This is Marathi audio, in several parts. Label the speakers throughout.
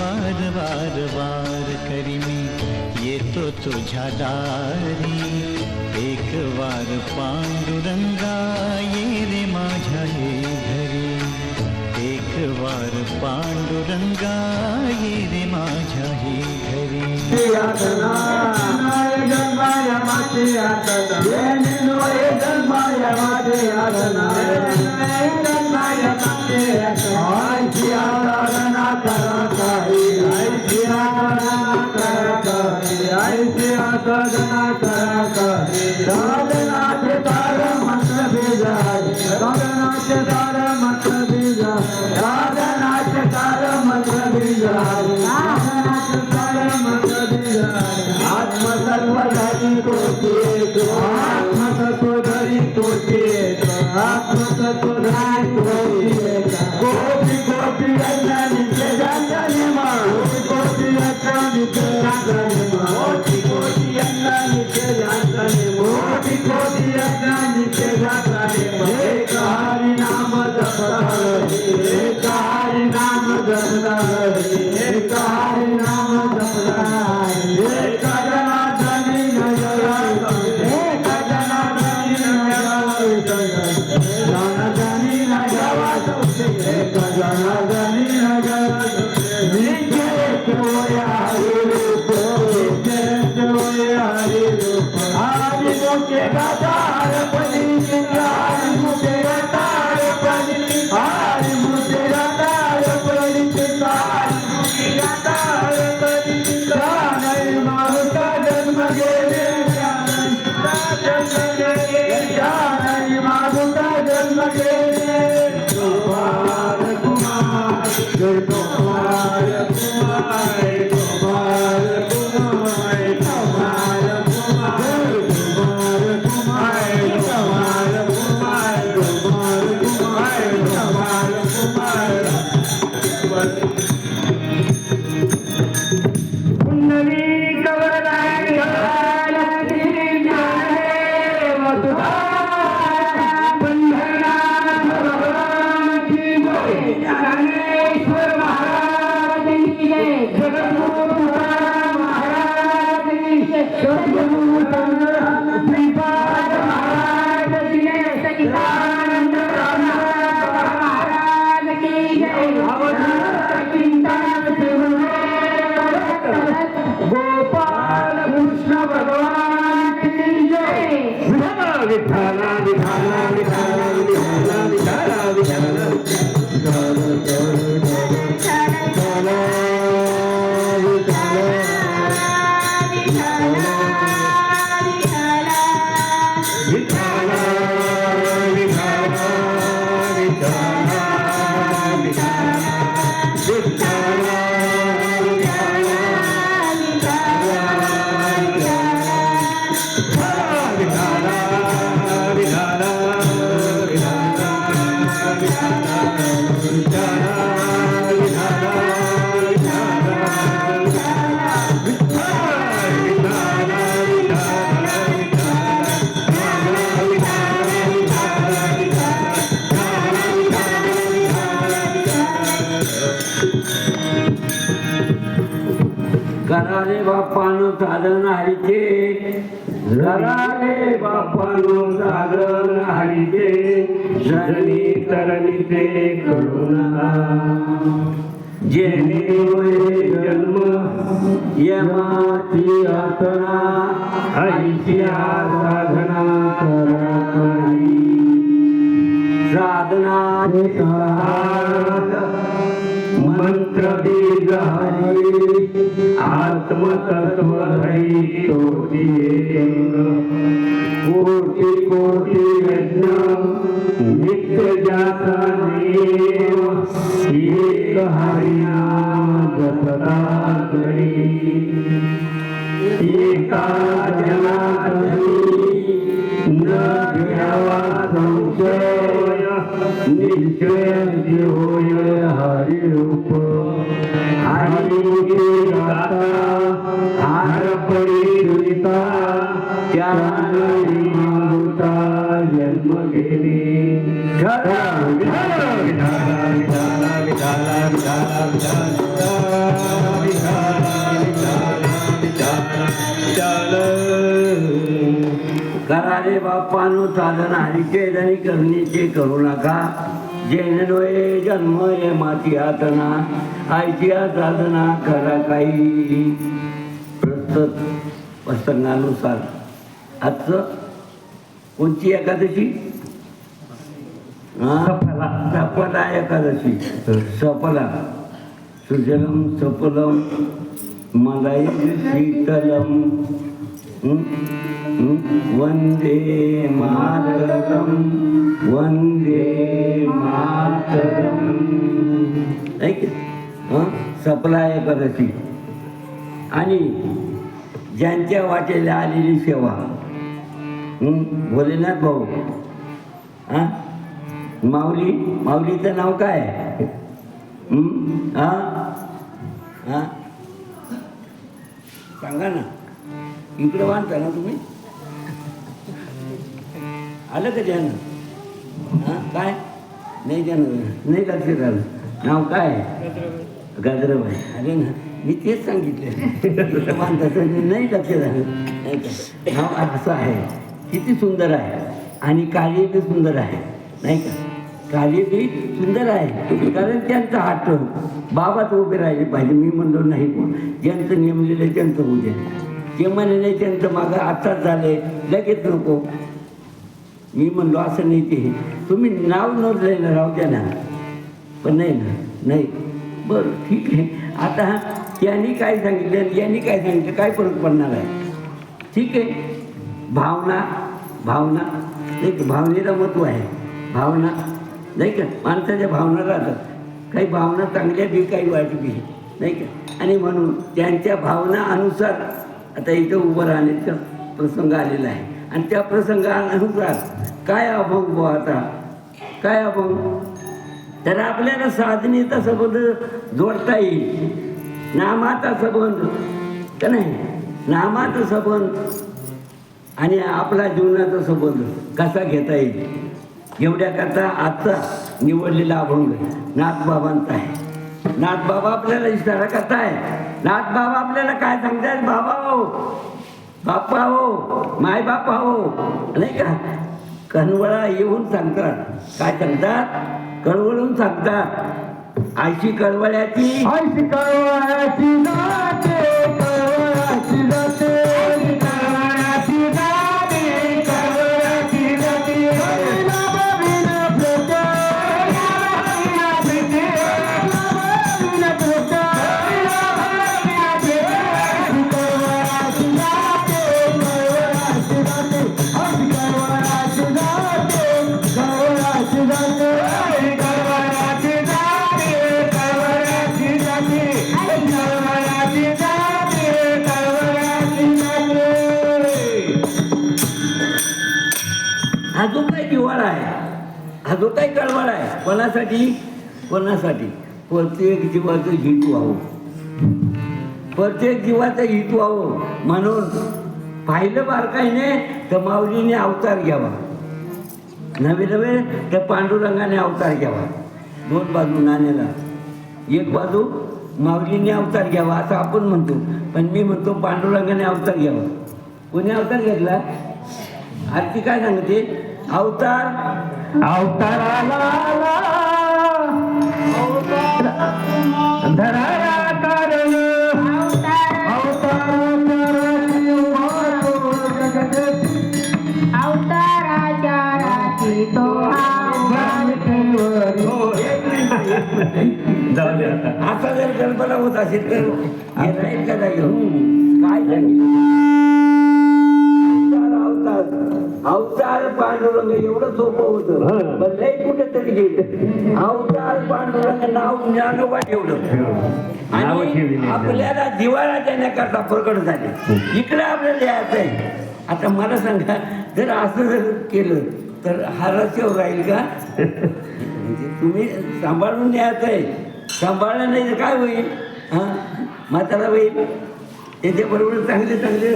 Speaker 1: वार वार वार करी मी येतो तुझ्या दारी. एक वार पांडुरंगा ये रे माझ्या हे घरी. एक वार पांडुरंगा ये रे माझ्या हे घरी.
Speaker 2: घराले बाप्पानो साधन हरीचे, घराले बाप्पानो साधन हरीचे, शरणी तरणीचे करुणा. जेणे होय जन्म यमाची यातना, हरीची साधना करी. साधनाचे मंत्र बीज हरी, आत्मतत्व धरी तोटिये. कोटी कोटी यज्ञ नित्य जाता देव, एक हरिनाम जपता करी. एका जनार्दनी न घ्यावा संशय, निश्चय होय हरिरूप. हरी गाता हार पडी दुरिता, त्या मागुता जन्म घेणे. विठाला विठाला विठाला विठाला विठाला विठाला. करा रे बाप्पानो साधन हरीचे जणी करणीचे करू नका जेणडोळे जन्म ये माती आतना आयच्या साधना करा काही प्रस्तुत प्रसंगानुसार आजचं कोणची एकादशी सफला एकादशी सफला सुजलम सफलम मलाई शीतलम वंदे मातरम वंदे मातरम ऐक सफला एकादशी आणि ज्यांच्या वाटेला आलेली सेवा भोलेनाथ भाऊ हां माऊली माऊलीचं नाव काय हां हां सांगा ना इकडे बांधता ना तुम्ही आलं का त्यानं हां काय नाही त्यानं नाही लक्षात आलं नाव काय गजराबाई अरे ना मी तेच सांगितलं बांधता नाही लक्षात आलं नाही का नाव असं आहे किती सुंदर आहे आणि कार्य बी सुंदर आहे नाही का कार्य बी सुंदर आहे कारण त्यांचा हट्ट बाबाच उभे राहिले पाहिजे मी म्हणलो नाही कोण ज्यांचं नेमलेलं आहे त्यांचं होऊ द्या ते म्हणे नाही त्यांचं मागं आत्ताच झालंय लगेच नको मी म्हणलो असं नाही ते तुम्ही नाव नोंदलंय ना राहू द्या ना पण नाही ना नाही बरं ठीक आहे आता यांनी काय सांगितलं आणि यांनी काय सांगितलं काय फरक पडणार आहे ठीक आहे भावना भावना एक भावनेला महत्त्व आहे भावना नाही का माणसाच्या भावना राहतात काही भावना चांगल्या बी काही वाईट बी नाही का आणि म्हणून त्यांच्या भावना अनुसार आता इथं उभं राहण्याचा प्रसंग आलेला आहे आणि त्या प्रसंगानुसार काय अभंग बो आता काय अभंग तर आपल्याला साधनेचा संबंध जोडता येईल नामाचा संबंध का नाही नामाचा संबंध आणि आपला जीवनाचा संबंध कसा घेता येईल एवढ्याकरता आजचा निवडलेला अभंग नाथबाबांचा आहे नाथबाबा आपल्याला इशारा करताय नाथबाबा आपल्याला काय सांगतायत बाबा हो बाप्पा हो माय बाप्पा हो नाही का कणवळा येऊन सांगतात काय सांगतात कळवळून सांगतात आयशी कळवळ्याची
Speaker 1: आयशी कळवळ्याची जाते कळवळ्याची जाते
Speaker 2: हा जो काही जिव्हाळा आहे हा जो काही कळवळ आहे कोणासाठी कोणासाठी प्रत्येक जीवाचं हित व्हावं प्रत्येक जीवाचं हित व्हावं म्हणून पाहिलं बारकाईने तर माऊलीने अवतार घ्यावा नवे नवे तर पांडुरंगाने अवतार घ्यावा दोन बाजू नाण्याला एक बाजू माऊलीने अवतार घ्यावा असं आपण म्हणतो पण मी म्हणतो पांडुरंगाने अवतार घ्यावा कोणी अवतार घेतला आरती काय सांगते अवतार
Speaker 1: अवताराला धराया कारण
Speaker 3: अवताराच्या रात्री तो
Speaker 2: आता जर कल्पना होत असेल तर हे राहील का घेऊन काय सांगितलं अवतार पांडुरंग एवढं सोपं होतं पण लई कुठेतरी गेलं अवतार पांडुरंग नाव ज्ञानोबा ठेवलं आणि आपल्याला दिवाळा देण्याकरता प्रकट झाले इकडे आपल्याला यायचं आहे आता मला सांगा जर असं जर केलं तर हा रस्त्यावर राहील का म्हणजे तुम्ही सांभाळून न्यायचं आहे सांभाळलं नाही तर काय होईल हां म्हातारा होईल त्याच्याबरोबर चांगले चांगले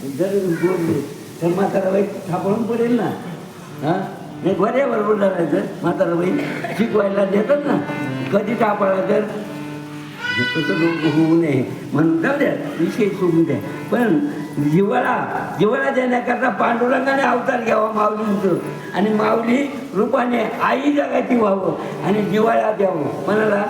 Speaker 2: जर बोलले तर म्हाताराबाई थांबवून पडेल ना हां नाही बरोबर जायचं म्हाताराबाई शिकवायला देतात ना कधी टापाळा तर हे तसं होऊ नये म्हणून जाऊ द्या, विषय सोडून द्या. पण जिवाळा देण्याकरता पांडुरंगाने अवतार घ्यावा माऊलींचं, आणि माऊली रूपाने आई जगाची व्हावं आणि जिवाळा द्यावं. म्हणाला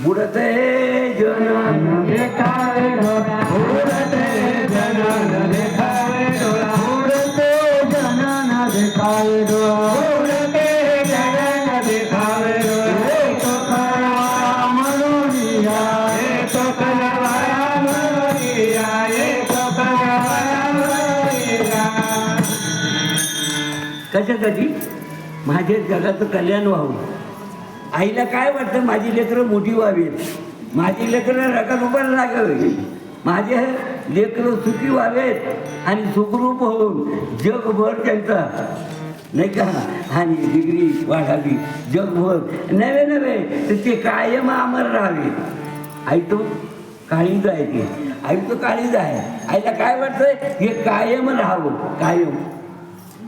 Speaker 2: बुडत हे जन
Speaker 1: देखावे डोळा उडते जनन देखावे डोळा उडते जनन देखावे डोळा उडते जनन देखावे डोळा एक खरवा म्हणून या एक खरवा म्हणून या एक खरवा म्हणून या.
Speaker 2: कशासाठी? माझ्या जगाचं कल्याण व्हावं. आईला काय वाटतं? माझी लेकरं मोठी व्हावीत, माझी लेकरं रकात उभार लागावे, माझे लेकरं सुखी व्हावेत आणि सुखरूप होऊन जगभर त्यांचा नाही का आणि डिग्री वाढावी जगभर नवे नवे तर ते कायम अमर राहावे. आई तो काळीज आहे, ते आई तो काळीज आहे. आईला काय वाटतं? हे कायम राहावं. कायम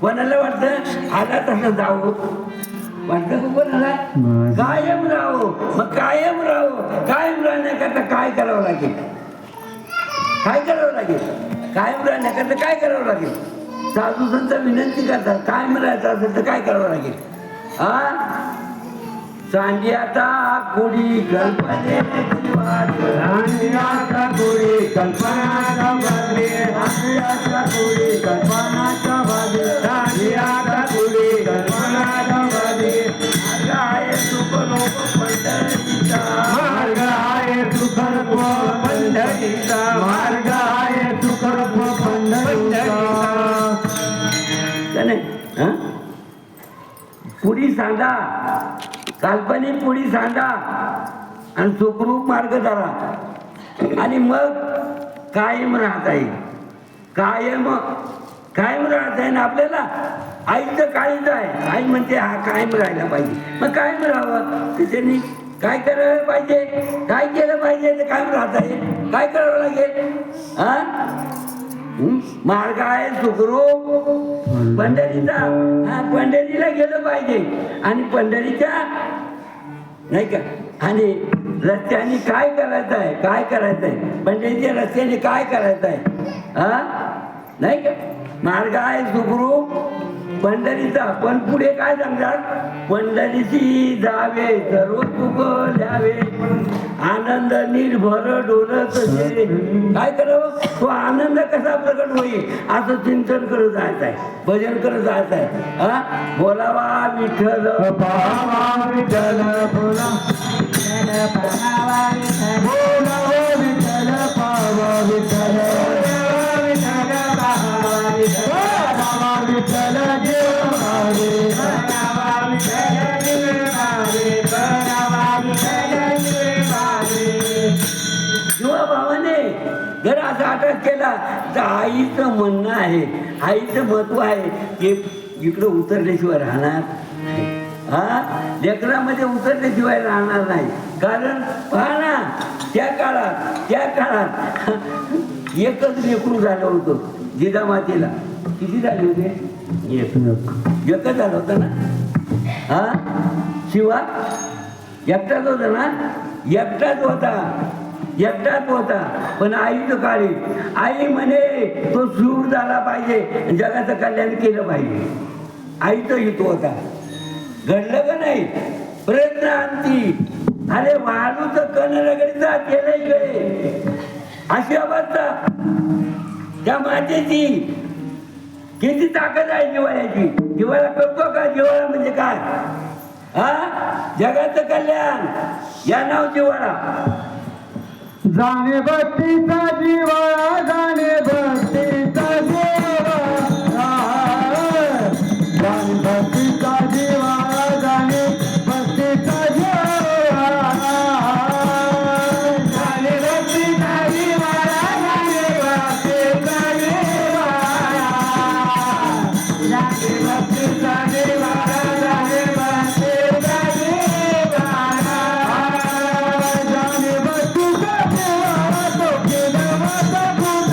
Speaker 2: कोणाला वाटतं? आला तसं जावं वाटतं का कोणाला? कायम राहावं. मग कायम राहावं, कायम राहण्याकरता काय करावं लागेल? काय करावं लागेल? कायम राहण्याकरता काय करावं लागेल? साधू संत विनंती करतात, कायम राहायचं असेल तर काय करावं लागेल? सांडियाचा कोडी कल्पनेची वाट,
Speaker 1: सांडियाचा कोडी कल्पनाचा बागे, सांडियाचा कोडी कल्पनाचा बागे, सांडियाचा कोडी कल्पनाचा बागे.
Speaker 2: मार्ग आहे सुखरूप पंढरीचा,
Speaker 1: मार्ग आहे सुखरूप पंढरीचा, मार्ग आहे सुखरूप पंढरीचा.
Speaker 2: पुढी सांगा, काल्पनिक पुढी सांगा आणि सुखरूप मार्ग धरा आणि मग कायम राहता येईल. कायम राहता येईल आपल्याला. आईचं काळीज आहे, आई म्हणते हा कायम राहायला पाहिजे. मग कायम राहावं तर त्यांनी काय करायला पाहिजे? काय केलं पाहिजे तर कायम राहता येईल? काय करावं लागेल? मार्ग आहे सुखरूप पंढरीचा. पंढरीला गेलं पाहिजे आणि पंढरीच्या नाही का आणि रस्त्याने काय करायचं आहे? काय करायचं आहे? पंढरीच्या रस्त्याने काय करायचं आहे? नाही का? मार्ग आहे सुखरूप पंढरीचा. पण पुढे काय सांगतात? पंढरीची जावे सर्व सुख द्यावे, आनंद निर्भर डोलत असे. काय करावं? तो आनंद कसा प्रकट होईल असं चिंतन करत जायचं आहे, भजन करत जायचं आहे. बोलावा विठ्ठल
Speaker 1: पाहावा विठ्ठल, बोला
Speaker 3: पाहावा विठ्ठल,
Speaker 1: बोलावा विठ्ठल, पाहावा विठ्ठल, विठ्ठल पाहावा विठ्ठल, पाहावा विठ्ठल देवारे, पाहावा विठ्ठल देवारे, पाहावा विठ्ठल देवारे.
Speaker 2: किंवा भावाने जर असा अटक केला तर आईचं म्हणणं आहे, आईचं महत्व आहे ते इकडं उतरल्याशिवाय राहणार नाही. लेकरामध्ये उतरल्याशिवाय राहणार नाही. कारण पहा ना, त्या काळात एकच लेकरू झालं होतं जिजामातेला. किती झाले होते? एकच झालं होतं ना. शिवा एकटाच होता ना, एकटाच होता. पण आईचं काळी आई म्हणे तो सूर झाला पाहिजे, जगाचं कल्याण केलं पाहिजे. आईचं हित होता. घडलं का नाही? प्रयत्न आणती. अरे वाळूचं कण रगडीचा केलंय इकडे. अशी अवस्था त्या मातेची. किती ताकद आहे जिव्हाळ्याची. जिव्हाळा करतो का? जिव्हाळा म्हणजे काय? जगाचं कल्याण या नाव जिव्हाळा.
Speaker 1: जाणे भक्तीचा जिव्हाळा, जाणे भक्तीचा जिव्हाळा, जाणे भक्तीचा जिव्हाळा, जाणे भक्तीचा जिव्हाळा, जाणे भक्तीचा जिव्हाळा, जाणे भक्तीचा जिव्हाळा, जाणे भक्तीचा जिव्हाळा, जाणे भक्तीचा जिव्हाळा, जाणे भक्तीचा जिव्हाळा, तो केला माझा गुण.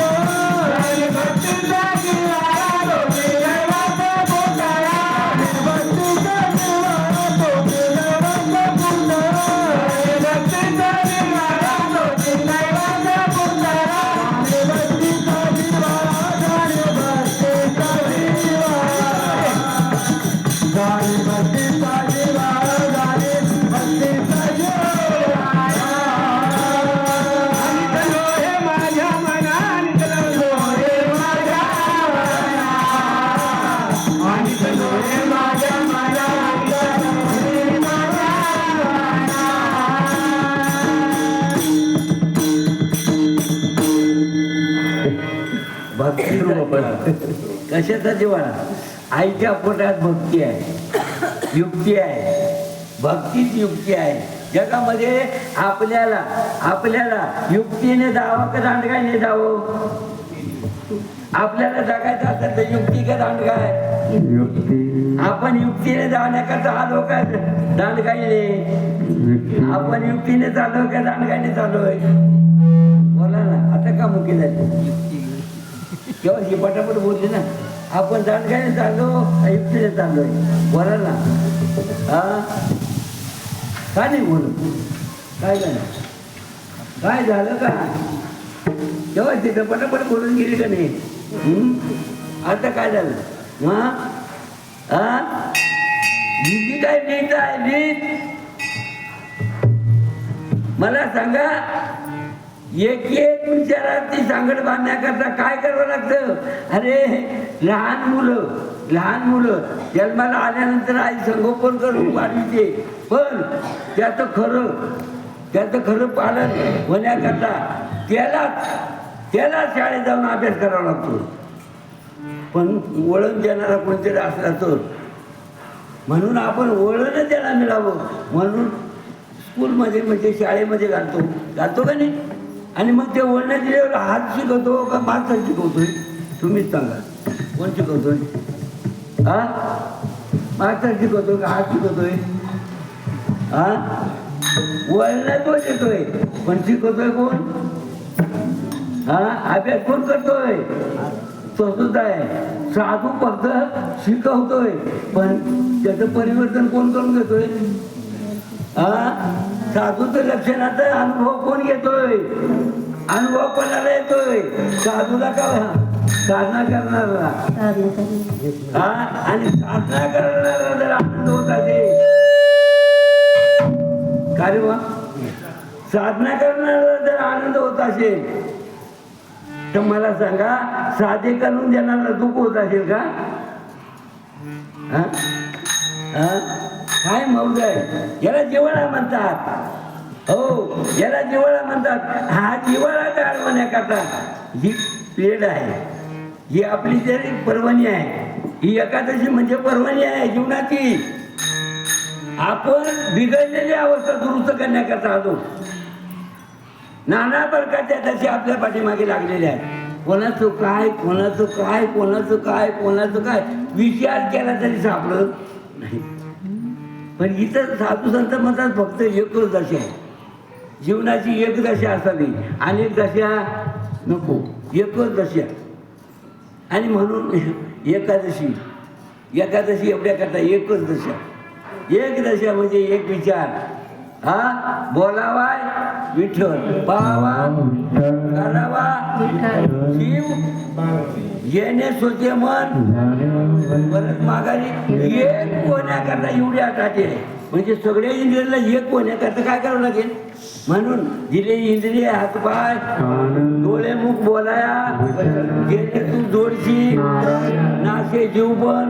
Speaker 2: कशाचा जिव्हाळा? आईच्या पोटात भक्ती आहे, युक्ती आहे, भक्तीच युक्ती आहे. जगामध्ये आपल्याला युक्तीने जावं का दांडगायने जावं? आपल्याला जगायचं असेल तर युक्ती का दांडगाय? आपण युक्तीने जाण्याकरता आलो का दांडगाईने? आपण युक्तीने चालू का दांडगाईने चालूय? बोला ना, आता का मुख्य झाली केव्हा ही पटापट बोलली ना. आपण दांडगाईने चाललो युक्तीने चाललोय? बोला ना. हा काय नाही बोलू? काय झालं? काय झालं का? तेव्हा तिथं पटापट बोलून गेली का नाही? आता काय झालं? भीती काय नीट आहे? नीट मला सांगा. एक विचारात ती सांगड बांधण्याकरता काय करावं लागतं? अरे लहान मुलं जन्माला आल्यानंतर आई संगोपन करून वाढविते, पण त्याचं खरं पालन होण्याकरता त्याला शाळेत जाऊन अभ्यास करावा लागतो. पण वळण देणारा कोणतरी असला तर, म्हणून आपण वळण त्याला मिळावं म्हणून स्कूलमध्ये म्हणजे शाळेमध्ये घालतो का नाही? आणि मग ते वळण दिल्यावर हात शिकवतो का मास्तर शिकवतोय? तुम्हीच सांगा, कोण शिकवतोय? हा, मास्तर शिकवतोय का हात शिकवतोय? हा, वळण तो देतोय पण शिकवतोय कोण? हा, अभ्यास कोण करतोय? तसंच आहे. साधू फक्त शिकवतोय पण त्याचं परिवर्तन कोण करून घेतोय? साधूचं लक्षणाचा अनुभव कोण घेतोय? अनुभव कोणाला येतोय? साधूला का? साधना करणारा. आणि साधना करणारा जर आनंद होत असेल, काय रे? साधना करणारा जर आनंद होत असेल तर मला सांगा, साधे करून देणारा दुःख होत असेल का? काय मौज आहे? याला जिव्हाळा म्हणतात. हो, याला जिव्हाळा म्हणतात. हा जिव्हाळा तयार होण्याकरता ही पेढ आहे, ही आपली तरी पर्वणी आहे. ही एकादशी म्हणजे पर्वणी आहे जीवनाची. आपण बिघडलेली अवस्था दुरुस्त करण्याकरता आलो. नाना प्रकारच्या दशी आपल्या पाठीमागे लागलेल्या आहेत. कोणाचं काय विचार केला तरी सापडत नाही. पण इथं साधू संत म्हणतात फक्त एकच दशा आहे जीवनाची. एक दशा असावी, अनेक दशा नको, एकच दशा. आणि म्हणून एकादशी एवढ्या करता एकच दशा. एक दशा म्हणजे एक विचार. हा, बोलावा विठ्ठल, पाहावा करावा शिव, येणे स्वते मन परत माघारी. एक होण्याकरता एवढी आटाटे आहे. म्हणजे सगळ्या इंद्रियाला एक होण्याकरता काय करावं लागेल? म्हणून दिले इंद्रिय हातपाय डोळे मुख बोलाया, जेणे तू जोडशी नाशे जीवबन.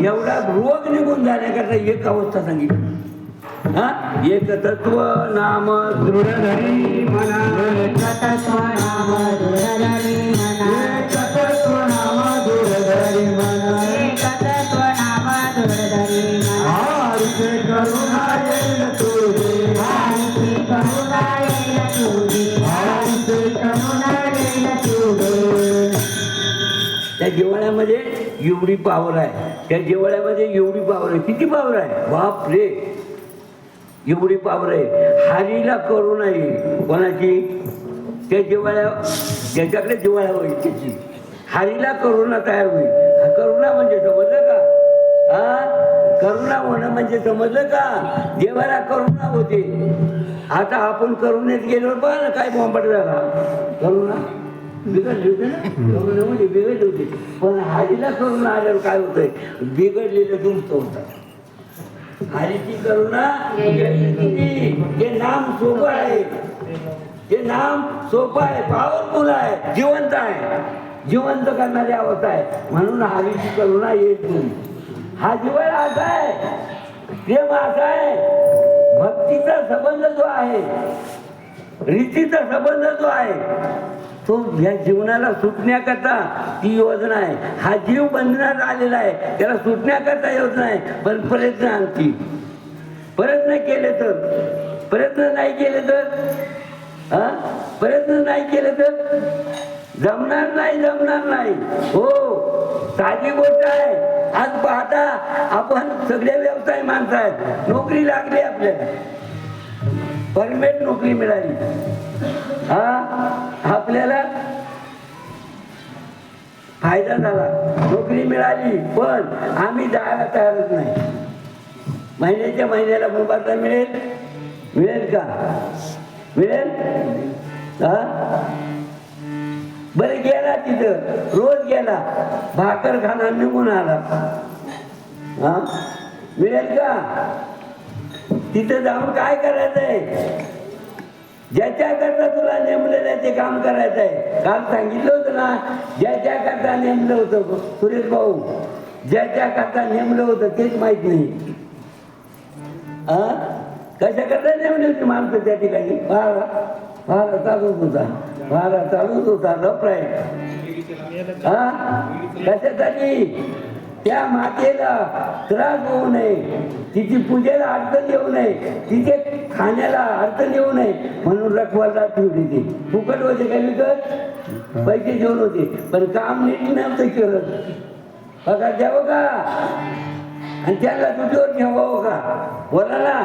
Speaker 2: एवढा रोग निघून जाण्याकरता एक अवस्था सांगितली. हा, एक तत्व नाम दृढधरी म्हणा, एक तत्व नाम दृढधरी म्हणा, एक तत्व नाम दृढधरी म्हणा, एक तत्व नाम दृढधरी म्हणा. हरिचे करुणा येईल तुझे, हरिचे करुणा येईल तुझे, हरिचे करुणा येईल तुझे. त्या जिव्हाळ्यामध्ये एवढी पावर आहे. त्या जिव्हाळ्यामध्ये एवढी पावर आहे. किती पावर आहे? बाप रे, एवढी पावर आहे. हरीला करुणा येईल. कोणाची? त्या जिव्हाळ्या, ज्याच्याकडे जिव्हाळ्या होईल त्याची हरीला करुणा तयार होईल. करुणा म्हणजे समजलं का? करुणा होणं म्हणजे समजलं का? देवाला करुणा होते. आता आपण करुणेत गेलो पण काय बॉम्बट झाला. करुणा बिघडली होती ना, करुणा म्हणजे बिघडली होती. पण हरीला करुणा आल्यावर काय होतंय? बिघडलेलं दुरुस्त होतं. हरीची करुणा. हे नाम सोपं आहे, हे नाम सोपं आहे, पॉवरफुल आहे, जिवंत आहे, जिवंत करणारी अवस्था आहे. म्हणून हरीची करुणा येत नाही. हा जिव्हाळा असा आहे, प्रेम असा आहे, भक्तीचा संबंध जो आहे, रीतीचा संबंध जो आहे तो ह्या जीवनाला सुटण्याकरता ती योजना आहे. हा जीव बंधनात आलेला आहे, त्याला सुटण्याकरता योजना आहे. पण प्रयत्न आणखी प्रयत्न केले तर, प्रयत्न नाही केले तर, हा प्रयत्न नाही केले तर जमणार नाही, जमणार नाही. हो, साधी गोष्ट आहे. आज पाहता आपण सगळे व्यवसाय माणसं आहेत, नोकरी लागली आपल्याला, परमनंट नोकरी मिळाली, हा आपल्याला फायदा झाला, नोकरी मिळाली. पण आम्ही जायला तयारच नाही. महिन्याच्या महिन्याला मोबदला मिळेल, मिळेल का? मिळेल? हा बरं, गेला तिथं, रोज गेला, भाकर खाना निघून आला, हा मिळेल का? तिथं जाऊन काय करायचंय? ज्याच्याकरता तुला नेमलेलं आहे ते काम करायचं आहे. काल सांगितलं होतं ना, ज्याच्याकरता नेमलं होतं सुरेश भाऊ, ज्याच्याकरता नेमलं होतं तेच माहित नाही. कशाकरता नेमली होती माणसं त्या ठिकाणी? फार चालूच होता, फार चालूच होता लफराय. कशासाठी? त्या मातेला त्रास होऊ नये, तिची पूजेला अडचण येऊ नये, तिचे खाण्याला अडचण येऊ नये म्हणून रखवाला ठेवली. ती फुकट होते का विकत? पैसे घेऊन होते, पण काम नीट नव्हतं केलं. पगार द्यावं का आणि त्याला तुझ्यावर ठेवावं का? बोला ना.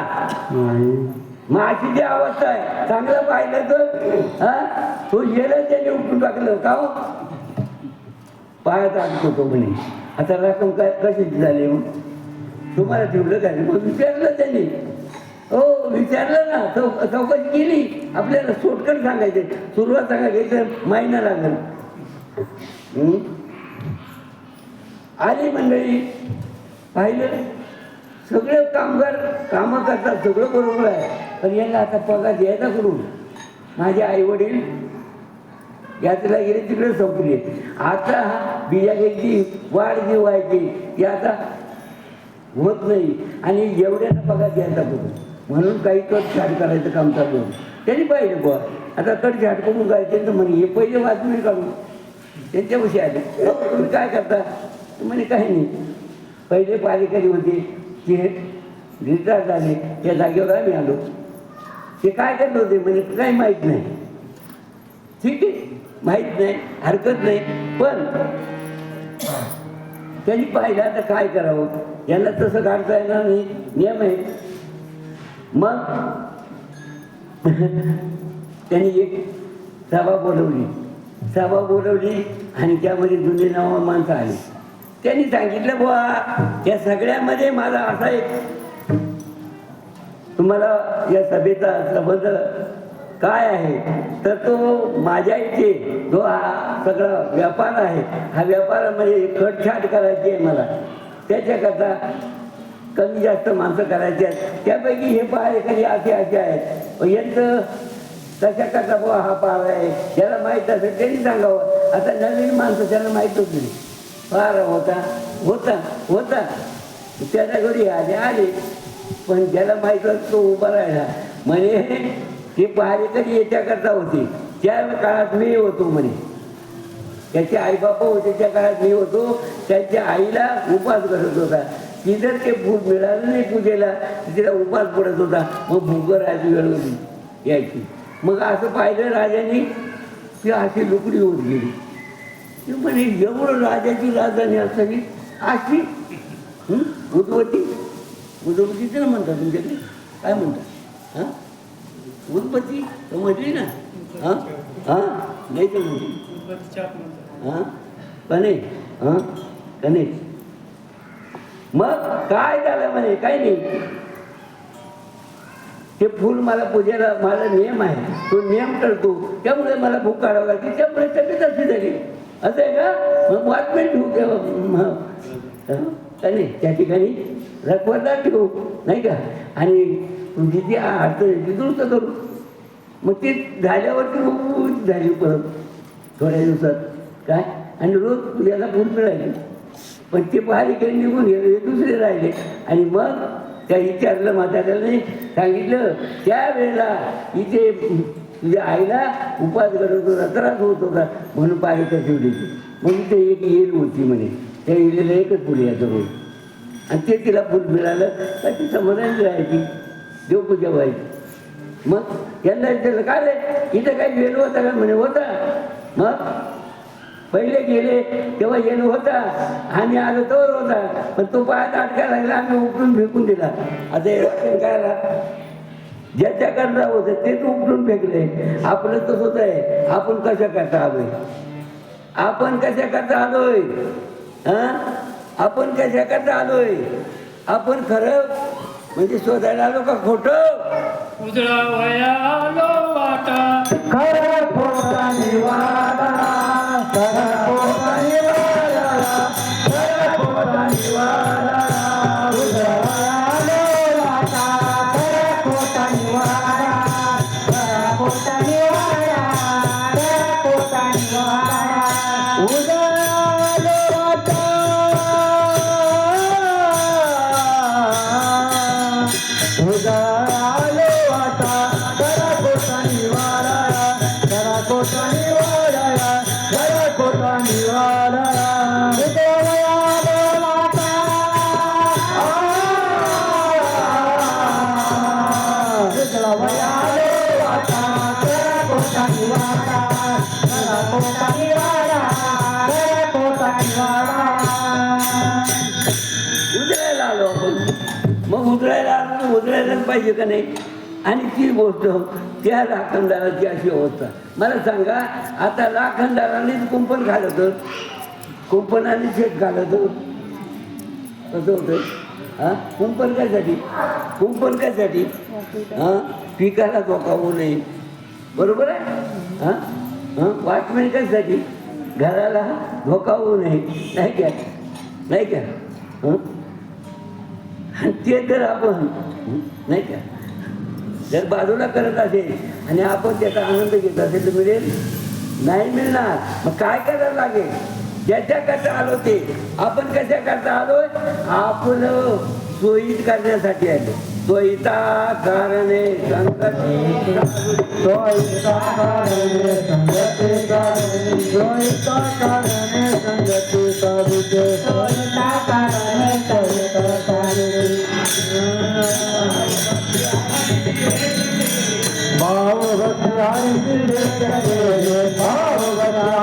Speaker 2: मग अशी जी अवस्था आहे, चांगलं पाहिलं तर तो गेलं त्याने उठून टाकलं का? पायात अडकतो तो म्हणे. आता रक्कम काय कशाची झाली? मग तुम्हाला ठेवलं काय? मग विचारलं त्यांनी. हो विचारलं ना, चौकशी केली. आपल्याला शॉर्टकट सांगायचे, सुरुवात सांगायची, महिना लागेल. आली मंडळी, पाहिलं सगळे कामगार कामं करतात, सगळं बरोबर आहे. पण यांना आता पगार द्यायचा करून. माझे आई वडील यात्रेला गेले, तिकडे संपले. आता बिया घ्यायची, वाढ जी व्हायची ती आता होत नाही. आणि एवढ्याला पगार द्यायचा करून म्हणून काही कट छाट करायचं काम चालू होतं. त्यांनी पाहिजे बुवा, आता कट छाट करून काय त्यांचं म्हणे हे पहिले वाचून काढून त्यांच्यापाशी आले. तुम्ही काय करता? म्हणे काही नाही, पहिले पालेकरी होते ते रिटायर झाले, त्या जागेवर आम्ही आलो. ते काय करत होते म्हणजे काही माहीत नाही. ठीक आहे, माहीत नाही, हरकत नाही. पण त्यांनी पाहिलं आता काय करावं, यांना तसं काढता येणार नाही, नियम आहे. मग त्यांनी एक सभा बोलवली आणि त्यामध्ये जुने नावं माणसं आली. त्यांनी सांगितलं बुवा या सगळ्यामध्ये माझा असा एक तुम्हाला या सभेचा संबंध काय आहे तर तो माझ्या इथे जो हा सगळा व्यापार आहे, हा व्यापारामध्ये कटछाट करायची आहे मला. त्याच्याकरता कमी जास्त माणसं करायची आहेत. त्यापैकी हे पाय कधी असे आहेत, यांचं कशाकरता बुवा हा पाव आहे, ज्याला माहीत असेल त्यांनी सांगावं. आता नवीन माणसं त्यांना माहीतच नाही. फार होता त्याच्या घरी आले पण ज्याला माहीत तो उभा राहिला. म्हणे ते पहारे कधी याच्याकरता होते, त्या काळात मी होतो म्हणे. त्याचे आईबापा होते त्या काळात मी होतो. त्याच्या आईला उपास करत होता. तिथं ते फूल मिळालं नाही पूजेला, तिला उपास पडत होता. मग भूकर राहायची वेळ होती यायची. मग असं पाहिलं राजाने ती अशी लुकडी होत गेली. ती म्हणे एवढं राजाची राजधानी असावी अशी उदवतीच ना म्हणतात तुमच्याकडे, काय म्हणतात? हां उदबत्ती समजली ना? हां नाही तर म्हणजे कणे कणे. मग काय झालं म्हणे? काही नाही, ते फूल मला पूजेला माझा नियम आहे, तो नियम करतो, त्यामुळे मला भूक काढावं लागते, त्यामुळे तब्येत अशी झाली. असं आहे का? मग वाचमेंट ठेवू नाही, त्या ठिकाणी रखवतदार ठेवू नाही का? आणि तुझी जी अडचण आहे ती दुरुस्त करू. मग ती झाल्यावरती झाली परत थोड्या दिवसात काय, आणि रोज पूजेला फूल मिळाले. पण ते पहारी काही निघून गेले, दुसरे राहिले. आणि मग त्या विचारलं म्हाताऱ्याने सांगितलं, त्यावेळेला इथे तुझ्या आईला उपास करत होता, त्रास होत होता म्हणून पाणी ठेवली. म्हणून ते एक येल होती म्हणे, त्या येलेला एकच फुल यायचं रोज. आणि ते तिला फुल मिळालं का ती समाधान राहायची, देवपूजा व्हायची. मग यांना विचारलं काय रे इथं काही वेल होता का? म्हणे होता. मग पहिले गेले तेव्हा येणं होता, आम्ही आलो तोवर होता, पण तो पायात अटकायला लागला, आम्ही उकळून फेकून दिला. आता हे वाचन करायला ज्याच्या करता होतं तेच उकळून फेकले. आपलं तसंच आहे. आपण कशा करता आलोय? आपण कशा करता आलोय? आपण कशा करता आलोय? आपण खरं म्हणजे शोधायला आलो का खोटं?
Speaker 1: उजळा वया आलो वाटा
Speaker 3: खरं खोटा निवाडा, खरं खोटा निवाडा, खरं खोटा निवाडा. उजळालो वाटा, खरं खोटा निवाडा, खरं खोटा निवाडा, खरं खोटा निवाडा. उजळालो वाटा, उजळालो वाटा, खरं खोटा निवाडा, खरं खोटा निवाडा, खरं खोटा निवाडा. उजळालो वाटा, उजळालो वाटा, खरं खोटा निवाडा, खरं खोटा निवाडा, खरं खोटा निवाडा.
Speaker 2: उजळायला आलो आपण. मग उजळायला आलो तर उजळायलाच पाहिजे का नाही? आणि ती गोष्ट त्या लाखनदाराची अशी अवस्था. मला सांगा आता लाखनदारानेच कुंपण घालतं, कुंपणाने शेत घालतं, कसं होतं? कुंपण कशासाठी? कुंपण कशासाठी? पिकाला धोका होऊ नये, बरोबर आहे? वाचमेन कशासाठी? घराला धोका होऊ नये, नाही का? नाही का? आणि ते जर आपण नाही का जर बाजूला करत असेल आणि आपण त्याचा आनंद घेत असेल तर मिळेल? नाही मिळणार. मग काय करायला लागेल? ज्याच्या करता आलो ते आपण कशा करता आलोय? आपलं सोयीत करण्यासाठी आलो. सोयीता कारणे संकटी,
Speaker 3: सोयीता कारणे संगती कारणे, सोयीता कारणे संगती करुते, सोयीता कारणे सोयीता कारणे. भाव भक्ती आणि भाव भक्ती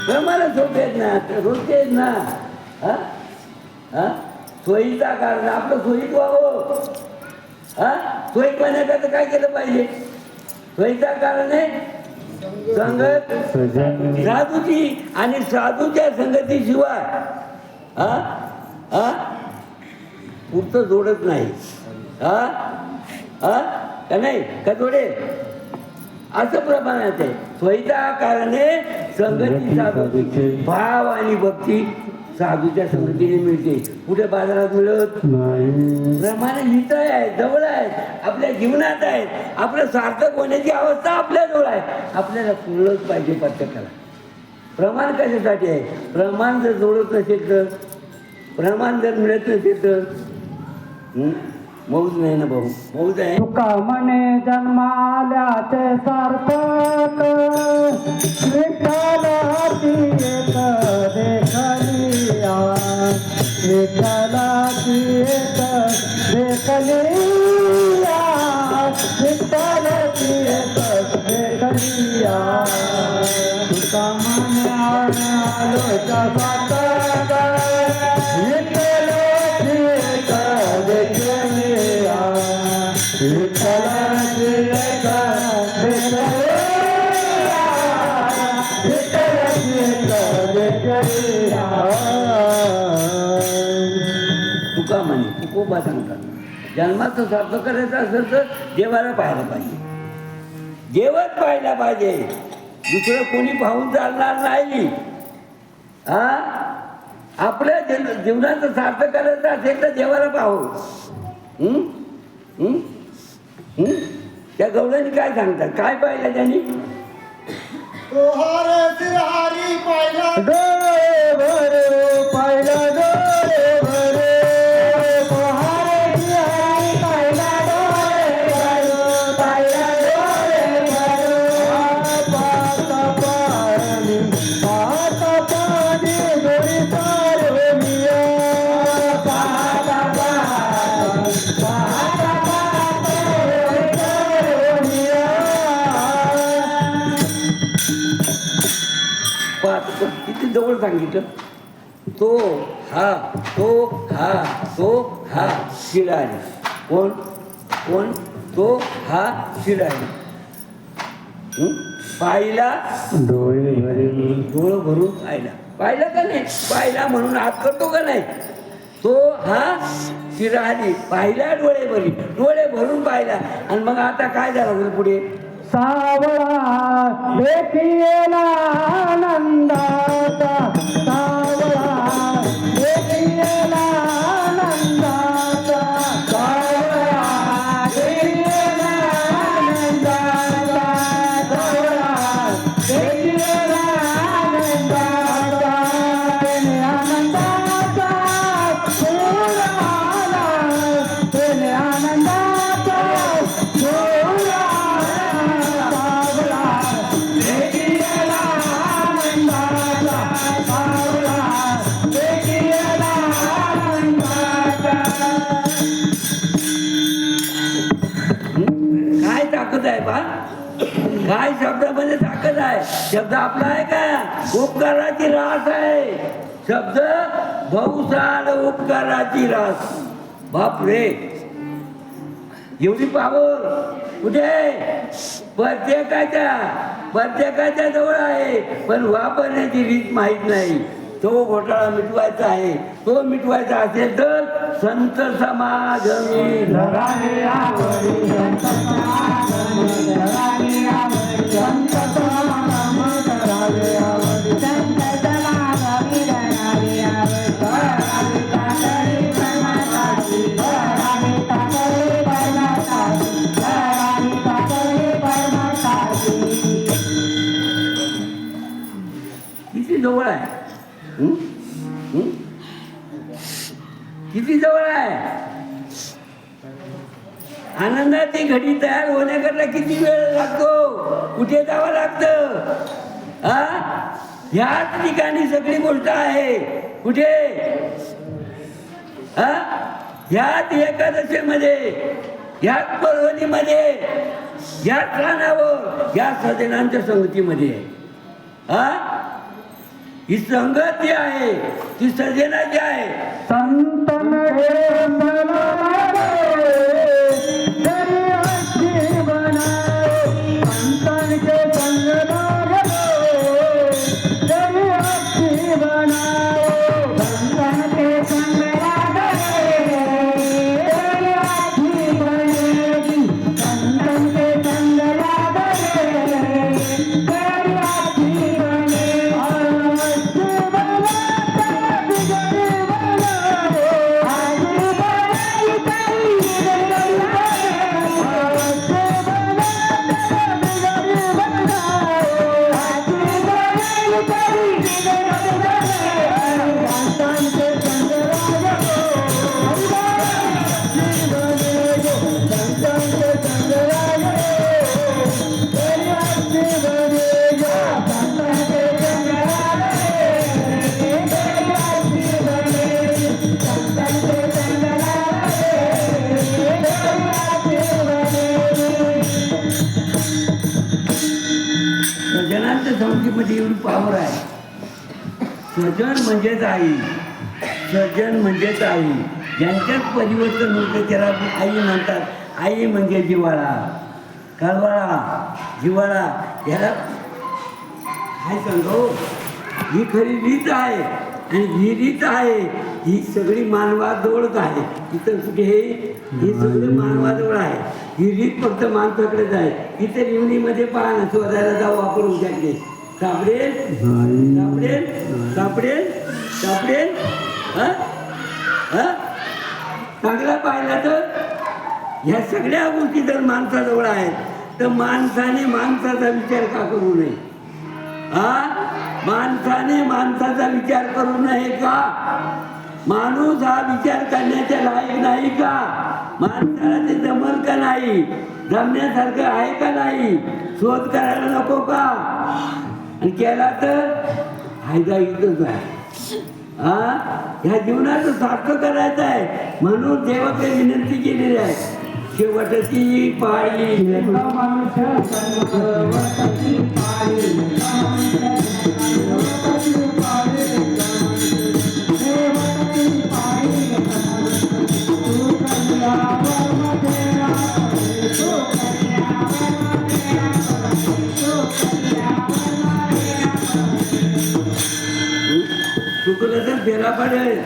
Speaker 2: प्रमाण झोपेत ना रोजचे ना. सोयीचा कारण आपलं सोयीत व्हावं. सोयीत होण्याकरता काय केलं पाहिजे? सोयीचा कारण आहे संगत साधूची, आणि साधूच्या संगतीशिवाय पुढचं जोडत नाही. का नाही का जोडे? असं प्रमाणात आहे. सोयीचा कारण आहे संगती साधूची. भाव आणि भक्ती साधूच्या संगतीने मिळते, कुठे बाजारात मिळत नाही. प्रमाणे हित आहे, जवळ आहेत, आपल्या जीवनात आहेत. आपलं सार्थक होण्याची अवस्था आपल्याजवळ आहे. आपल्याला कळलंच पाहिजे प्रत्येकाला. प्रमाण कशासाठी आहे? प्रमाण जर जोडत नसेल तर, प्रमाण जर मिळत नसेल तर मौज नाही ना भाऊ, मौज आहे.
Speaker 3: तुका म्हणे जन्माल्याचे सार्थक, विठ्ठलाची एक देखलिया, विठ्ठलाची एक देखलिया, विठ्ठलाची एक देखलिया. तुका म्हणे आलोचा सार्थक, विठ्ठलाची एक देखलिया, विठ्ठलाची एक देखलिया.
Speaker 2: तुका म्हणे तुकोबा सांगतात, जन्माचं सार्थक करायचं असेल तर देवाला पाहायला पाहिजे, देवच पाहायला पाहिजे. दुसरं कोणी पाहून चालणार नाही. आपल्या जीवनाचं सार्थक करायचं असेल तर देवाला पाहू. त्या गवळ्यांनी काय सांगतात? काय पाहिलं त्यांनी?
Speaker 3: डोळे भरे पाहिला, डोळे भरे, पोहारे हरी पाहिला, डोळे
Speaker 2: किती जवळ सांगितलं. तो हा शिराळी. कोण कोण? तो हा शिराळी. पाहिला
Speaker 3: डोळे भरून
Speaker 2: डोळं भरून पाहिला का नाही? पाहिला म्हणून हात करतो का नाही? तो हा शिराळी पाहिला डोळे भरून पाहिला. आणि मग आता काय झालं पुढे?
Speaker 3: सावळा देखिएला आनंदाचा, सावळा देखिएला आनंदाचा, सावळा देखिएला आनंदाचा, सावळा देखिएला आनंदाचा, तेने आनंदाचा फूल आला, तेने आनंदाचा फूल
Speaker 2: काय ताकद आहे बा? काय शब्दामध्ये ताकद आहे? शब्द आपला आहे का? उपकाराची रास आहे शब्द. बहुसाल उपकाराची रास. बाप रे, एवढी पावर कुठे? प्रत्येकाच्या जवळ आहे, पण वापरण्याची रीत माहीत नाही. तो घोटाळा मिटवायचा आहे. तो मिटवायचा असेल तर संत समागमी
Speaker 3: धराने आवडी, संत समागमी धराने आवडी, संत समागमी धराने आवडी, संत समागमी धराने आवडी, धराने तातडी परमाताची, धराने तातडी परमाताची, धराने तातडी परमाताची.
Speaker 2: किती जवळ आहे? किती जवळ आहे? आनंदाची घडी तयार होण्याकरता किती वेळ लागतो? कुठे जावं लागतं? ह्याच ठिकाणी सगळी गोष्ट आहे. कुठे? ह्याच एकादशीमध्ये, ह्याच पर्वणीमध्ये, ह्याच रानावर, ह्या सजनांच्या संगतीमध्ये. ही संगत जी आहे ती सजनाची आहे.
Speaker 3: संतन हे बनाए, दरियाची बनाए, संतन के संग लागलो, दरियाची बनाए, संतन के संग लागले, दरियाची बनेगी, संतन के संग लागले, दरियाची बनेगी.
Speaker 2: सजनांच्या संगतीमध्ये एवढी पावर आहे. सजन म्हणजेच आई, सजन म्हणजेच आई. ज्यांच्यात परिवर्तन होतं त्याला आई म्हणतात. आई म्हणजे जिव्हाळा, कळवळा, जिव्हाळा. याला काय सांगू? ही खरी रीत आहे. आणि ही रीत आहे ही सगळी मानवाजवळच आहे. इतर कुठे ही सगळी मानवाजवळ आहे. ही रीत फक्त माणसाकडेच आहे. इतर युनीमध्ये पहा ना, शोधायला जाऊ आपण उद्याकडे. सापडेल सापडेल सापडेल सापडेल. चांगला पाहिला तर ह्या सगळ्या गोष्टी जर माणसाजवळ आहेत तर माणसाने माणसाचा विचार का करू नये? माणसाने माणसाचा विचार करू नये का? माणूस हा विचार करण्याच्या लायक नाही का? माणसाला ते जमल का नाही? जमण्यासारखं आहे का नाही? शोध करायला नको का? आणि केला तर फायदा इथंच आहे. ह्या जीवनाचं सार्थक करायचं आहे म्हणून देवाकडे विनंती केलेली आहे. शेवटची पाळी
Speaker 3: मनुष्य
Speaker 2: चुकलं तर फेरा पडेल,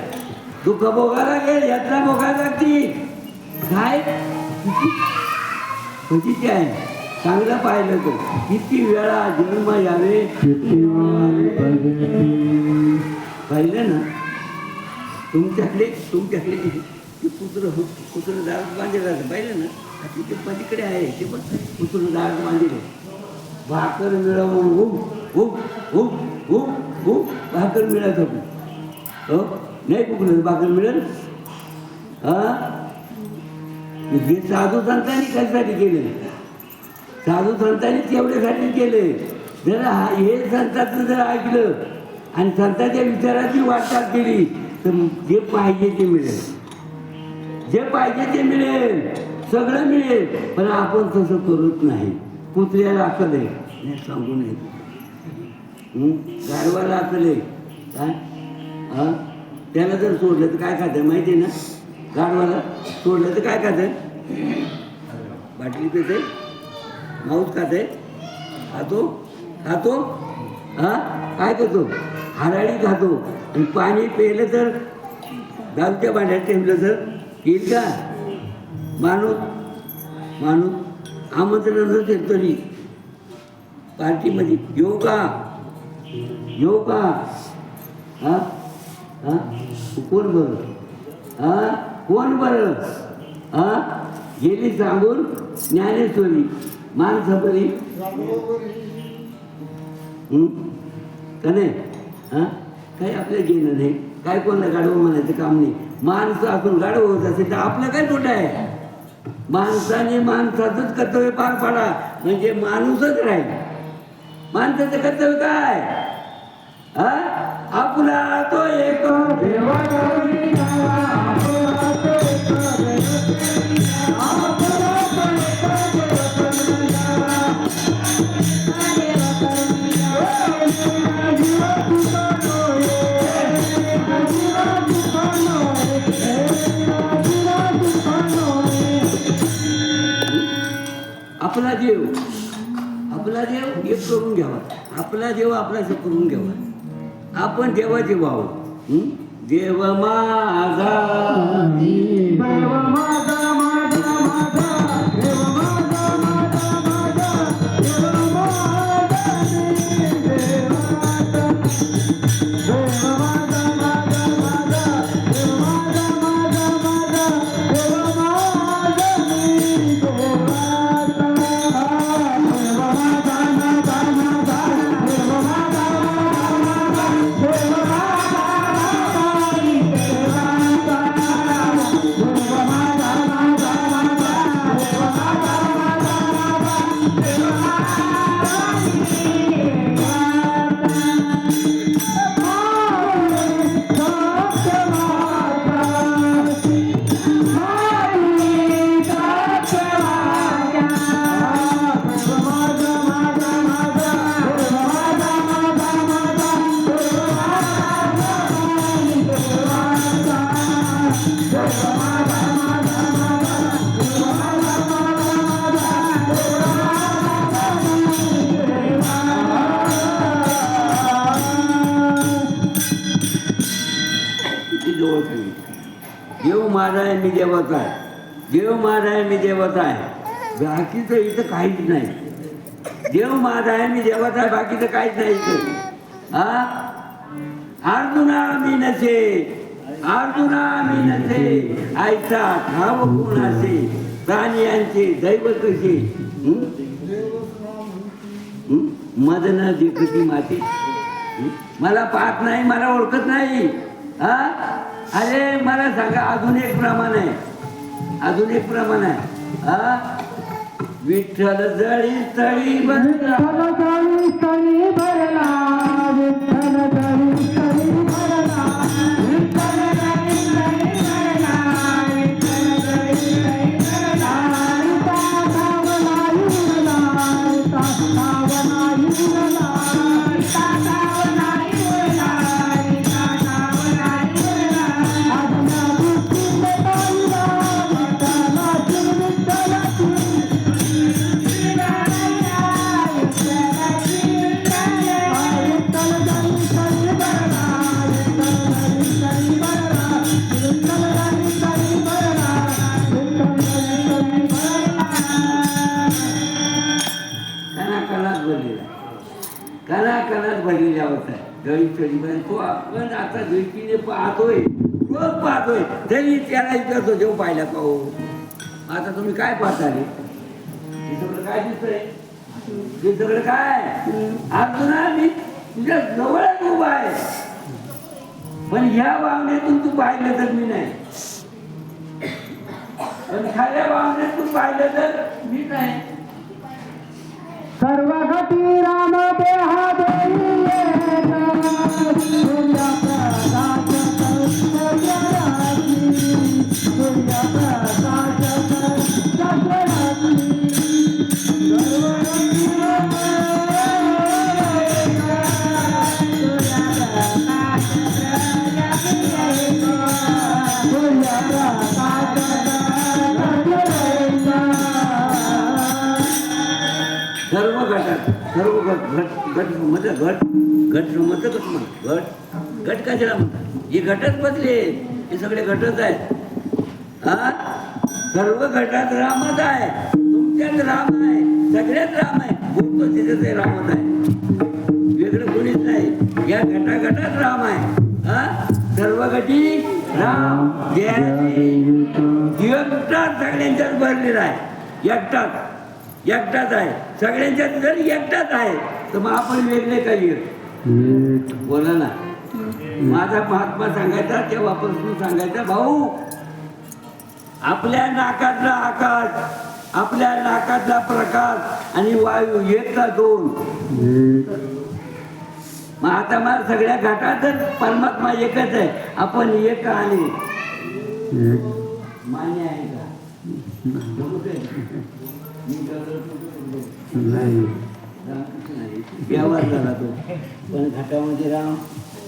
Speaker 2: दुःख भोगा लागेल, यात्रा भोगा लागतील. काय म्हणजे काय चांगलं पाहिलं तर किती वेळा जन्म यावे पाहिलं ना. तुमच्याकडे कुत्र दारात बांधलेलं असं पाहिलं ना. तिथे पलीकडे आहे ते पण कुत्र दारात बांधले. भाकर मिळवून भाकर मिळत होती. हो नाही कुकलं भाकर मिळेल. हे साधू संतांनी कशासाठी केले? साधू संतांनी तेवढ्यासाठी केले. जर हे संतांचं जर ऐकलं आणि संतांच्या विचाराची वाटचाल केली तर जे पाहिजे ते मिळेल, जे पाहिजे ते मिळेल, सगळं मिळेल. पण आपण तसं करत नाही. कुत्र्याला अकल आहे नाही सांगू नये, गाढवाला अकल आहे काय. त्याला जर सोडलं तर काय खातं माहिती आहे ना. गाढवाला सोडलं तर काय खातं? बाटली पिते, माऊस खाते, खातो काय करतो? हराळी खातो. आणि पाणी प्यायलं तर दालच्या भांड्यात ठेवलं तर येईल का? माणूस आमंत्रण असेल तरी पार्टीमध्ये येऊ का? कोण बरं गेली सांगून ज्ञानेश्वरी मानसपरी का नाही. काही आपलं घेणं नाही. काय कोणाला गाढवं म्हणायचं काम नाही. माणसं असून गाढवं होत असेल तर आपलं काय तोटा आहे? माणसाने माणसाचंच कर्तव्य पार पाडा म्हणजे माणूसच राहील. माणसाचं कर्तव्य काय? आपला तो एक आपला देव एक करून घ्यावा. आपला देव आपल्याचं करून घ्यावा. आपण देवाचे भाव. देव माझा देव माझा आहे मी देवाचा आहे. देव माझा आहे मी देवाचा आहे. बाकीचं इथं काहीच नाही. देव माझा आहे मी देवाचा आहे बाकीचं काहीच नाही इथं. अर्जुना मी नसे आयचा ठाव कोण असे प्राणियांचे दैव कसे मदन देखती माती. मला पाहत नाही, मला ओळखत नाही. अरे मला सांगा अजून एक प्रमाण आहे. विठ्ठल जळी तळी भरला भरलेला आहे. कणाकणात भरलेली अवस्था आहे. दळी चढीपर्यंत तो आपण आता दृष्टीने पाहतोय, रोज पाहतोय, तरी त्याला विचारतो जेव्हा पाहिला पाहू. आता तुम्ही काय पाहताले? हे सगळं काय दिसतंय? हे सगळं काय? अर्जुना, मी तुझ्या जवळच उभा आहे, पण ह्या भावनेतून तू पाहिलं तर मी नाही, पण खाल्या भावनेतून पाहिलं तर मी नाही.
Speaker 3: सर्व घटी राम देहा देई येता, सूर्य प्रकाश चंद्राची, सूर्य प्रकाश चंद्राची, सर्व घटी राम
Speaker 2: सर्व घटात सर्व घट म्हणजे घट समजतं कसं म्हणा? घट कशाला म्हणतात? हे घटच बसले, हे सगळे घटच आहेत. हा, सर्व घटात रामच आहे, तुमच्यात राम आहे, सगळ्यात राम आहे, बोलतो तिथे रामच आहे, वेगळं कोणीच नाही. या घटाघटात राम आहे. हा, सर्व घटी राम एकटाच सगळ्यांच्यात भरलेला आहे. एकटाच आहे, सगळ्यांच्यात जर एकटाच आहे तर मग आपण वेगळे काही बोला ना. माझा महात्मा सांगायचा तेव्हापासून सांगायचा, भाऊ आपल्या नाकातला आकाश, आपल्या नाकातला प्रकाश आणि वायू एक का दोन? मग आता मला सगळ्या घाटातच परमात्मा एकच आहे, आपण एक आणि मान्य आहे का? व्यवहार झाला तो, पण घाटामध्ये राम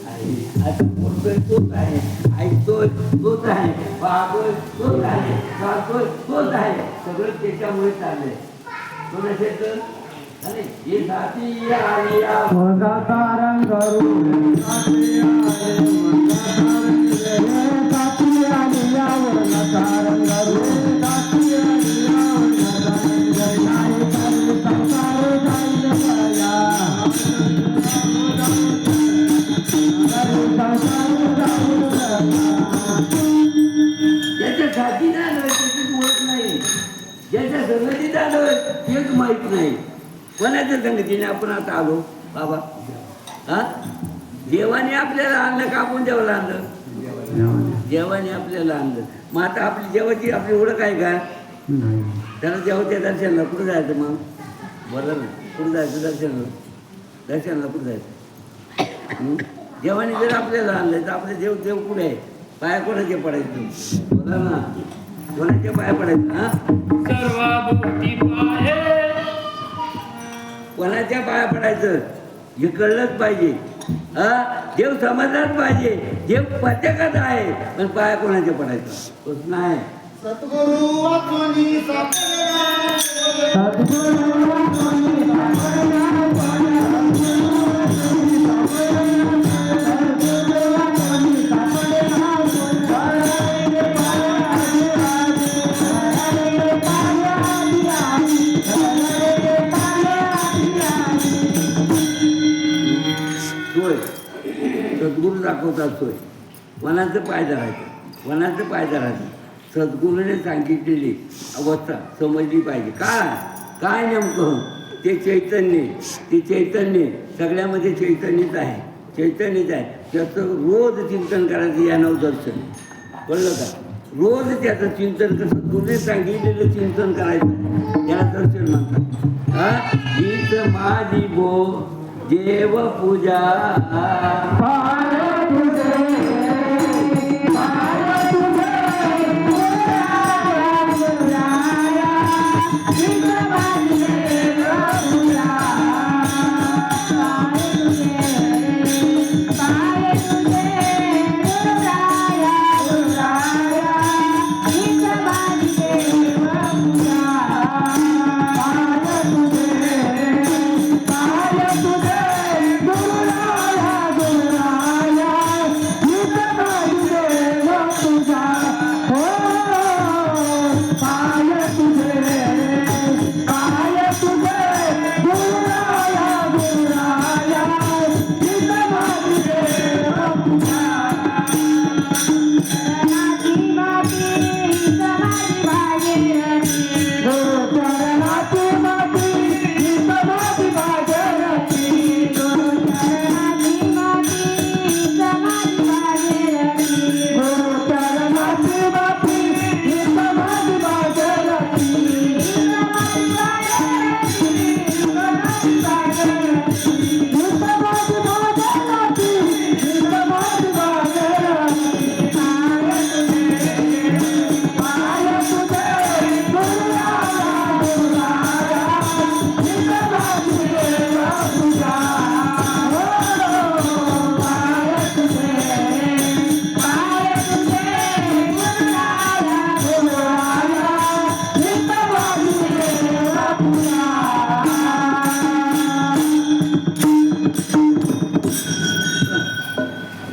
Speaker 2: आहे. आता बोलतोय तोच आहे, ऐकतोय तोच आहे, पाहतोय तोच आहे, चालतोय तोच आहे, सगळं त्याच्यामुळे चाललंय. कोणाचं हे साथी आलिया ज्याच्या साथीने आलोय त्याची ओळख नाही, ज्याच्या संगतीत आलोय तेच माहीत नाही. कोणाच्या संगतीने आपण आता आलो बाबा? हा, देवाने आपल्याला आणलं का आपण देवाला आणलं? देवाने आपल्याला आणलं. मग आता आपली देवाची आपली ओळख आहे का? त्याला देवाच्या दर्शनाला कुठं जायचं? मग बरं ना, कुठं जायचं दर्शनाला कुठं जायचं? देवाने जर आपल्याला आणलं तर आपले देव कुठे आहे? पाया कोणाचे पडायचं? बोला ना, कोणाच्या पाया पडायचं? हा,
Speaker 1: सर्वभूती पाहे,
Speaker 2: कोणाच्या पाया पडायचं हे कळलंच पाहिजे. हा, देव समजलाच पाहिजे. देव प्रत्येकात आहे, पण पाया कोणाच्या पडायचं? तोच नाही.
Speaker 3: सद्गुरु वाचुनी सापडला, सद्गुरु वाचुनी सापडला,
Speaker 2: सद्गुरू दाखवतात सोय. वनाचं पाय धरायचं, वनाचं पाय धरायचं. सद्गुरूने सांगितलेली अवस्था समजली पाहिजे. काय नेमकं ते चैतन्य सगळ्यामध्ये चैतन्यच आहे, चैतन्यच आहे. त्याचं रोज चिंतन करायचं. या नवदर्शन कळलं का? रोज त्याचं चिंतन कसं सद्गुरूने सांगितलेलं चिंतन करायचं, त्याला दर्शन म्हणतात. हा, हीच माझी देव पूजा,
Speaker 3: पाय तुझे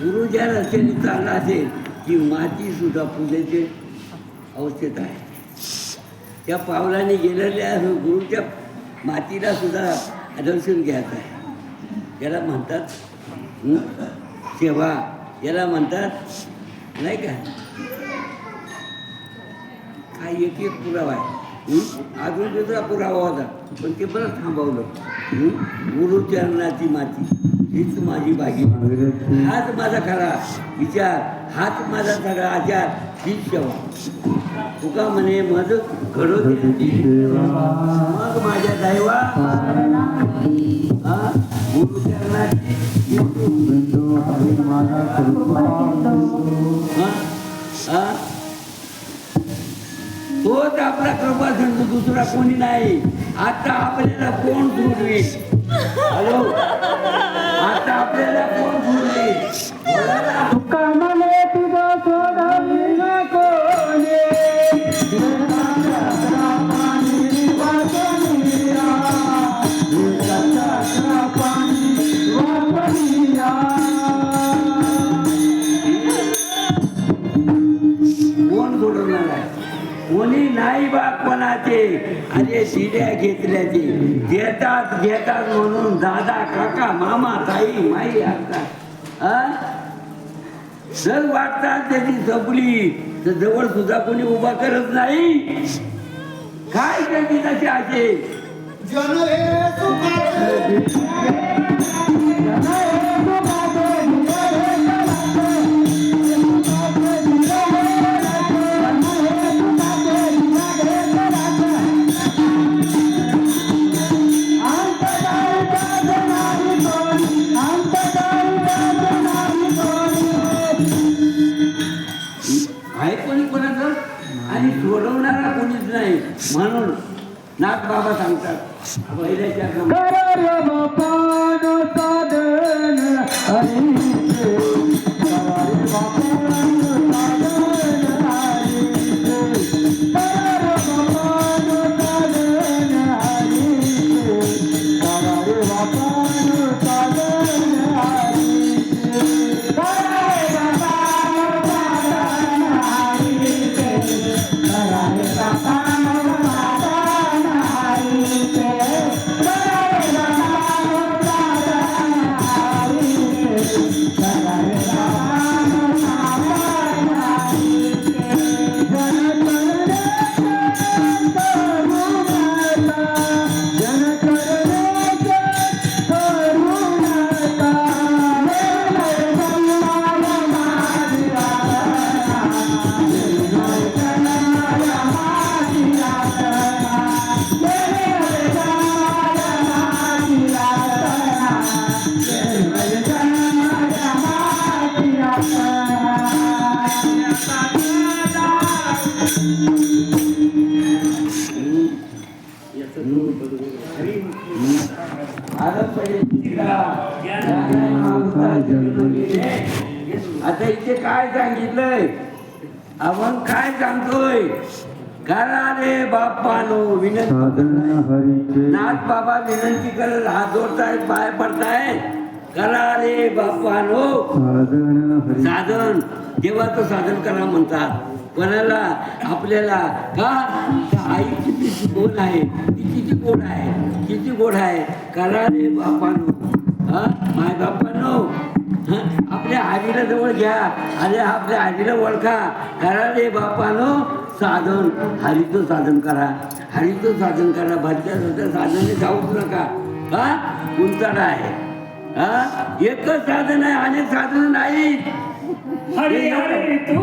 Speaker 2: गुरुच्या रस्त्याने चालला असेल की माती सुद्धा पूजेचे अवस्थेत आहे. त्या पावलाने गेलेल्या गुरुच्या मातीला सुद्धा दर्शन घ्यायचं आहे. याला म्हणतात सेवा, याला म्हणतात नाही का. हा एक पुरावा आहे. अजून दुसरा पुरावा होता पण ते बरं थांबवलं. गुरुचरणाची माती हीच माझी बागी, हाच माझा खरा विचार, हाच माझा सगळा आचार, हीच सेवा. तुका म्हणे मज घडोती मग माझ्या दैवा गुरुचरणाची तोच आपला कृपा संत, दुसरा कोणी नाही. आता आपल्याला कोण सोडवेल? हॅलो, आता आपल्याला कोण सोडवेल?
Speaker 3: तुका म्हणे तुझा सोडवी नको
Speaker 2: कोण सोडवणार आहे? कोणी नाही बा कोणाचे. अरे शिड्या घेतल्याचे घेतात घेतात म्हणून दादा काका मामा ताई माई असतात. जर वाटतात त्याची सपली तर जवळ सुद्धा कोणी उभा करत नाही. काय त्याची तशी असे
Speaker 3: जन हे सुखाचे
Speaker 2: आहे कोणी कोणाचं आणि सोडवणारा कोणीच नाही. म्हणून नाथ बाबा सांगतात पहिल्याच्या आता इथे काय सांगितलंय, आपण काय सांगतोय? करा रे बाप्पानो विनंती. नाथ बाबा विनंती करत हात जोडतायत, पाय पडतायत. करा रे बाप्पानो साधन. देवाचं साधन करा म्हणतात. कोणाला? आपल्याला. का? आई किती गोड आहे, ती किती गोड आहे, किती गोड आहे. करा रे बाप्पानो, माय बाप्पानो. आपल्या हरीला जवळ घ्या, अरे आपल्या हरीला ओळखा. करा रे बाप्पानो साधन, हरीचं साधन करा, हरीचं साधन करा. भरत्या साधने जाऊच नका. का? गुंताड आहे. एकच साधन आहे, अनेक साधन नाही.
Speaker 1: हरी हरी तू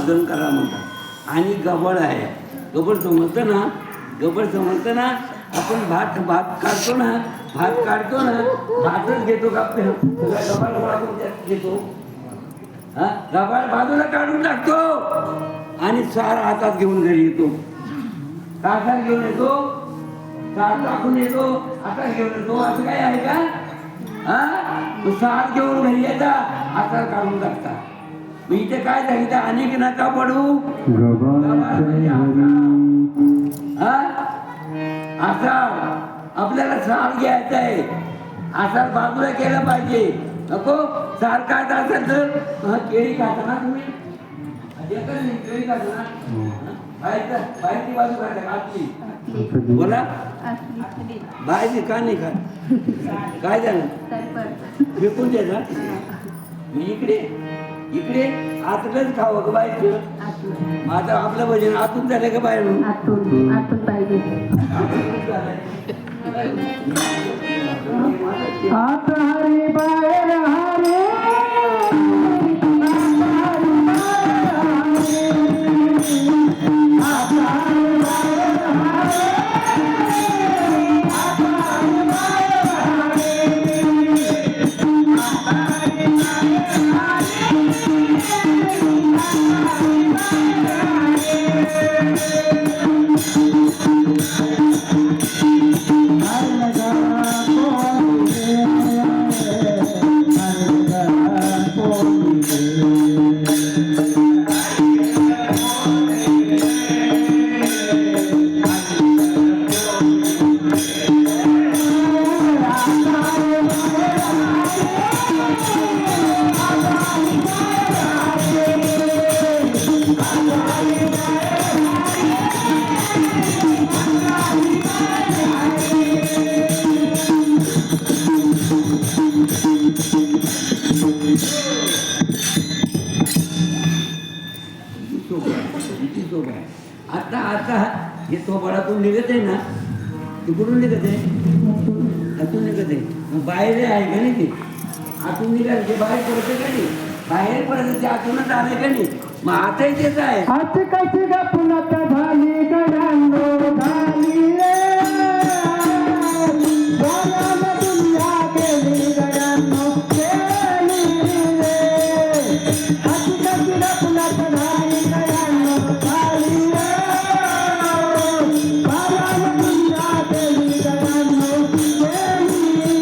Speaker 2: भाजून करा म्हणतात. आणि गबळ आहे. गबळ समजतं ना, गबळ समजतं ना. आपण भात काढतो ना, भातच घेतो का आपल्या गबाळ गोळा करून त्यात घेतो. हा, गबाळ बाजूला काढून टाकतो आणि सार हातात घेऊन घरी येतो. हातात घेऊन येतो, सार टाकून येतो, हातात घेऊन येतो. असं काय आहे का? हा, सार घेऊन घरी येता, हातात काढून टाकता. मी इथे काय सांगितलं, अनेक नका पडू. आसार आपल्याला सार घ्यायचा आहे. आसार बाजूला केला पाहिजे. नको सार काय असेल तर केळी खाता ना तुम्ही, केळी खाता ना, बाहेरची बाजू खाता आतली. बोला बाहेरची का नाही खात? काय झालं? फेकून द्यायचा. मी इकडे आतलंच खावं का बाहेरचं? आता आपलं भजन आतून झालं का बाहेरून?
Speaker 4: आतून पाहिजे.
Speaker 3: आत हरी बाहेर हरे
Speaker 2: आता हे थोबाडातून निघत आहे ना, ते कुठून निघत आहे? आतून निघत आहे. मग बाहेर आहे का नाही? ते आतून निघाल ते बाहेर पडते का नाही? बाहेर पडत ते आतूनच आलंय का नाही? मग आताही तेच आहे.
Speaker 3: आत कशी ग पुन्हा झाली गडांडो झाली रे, गावाला दुनिया गेली गडांडो गेली रे. आत कशी ग पुन्हा झाली गडांडो झाली रे, गावाला दुनिया गेली गडांडो गेली रे.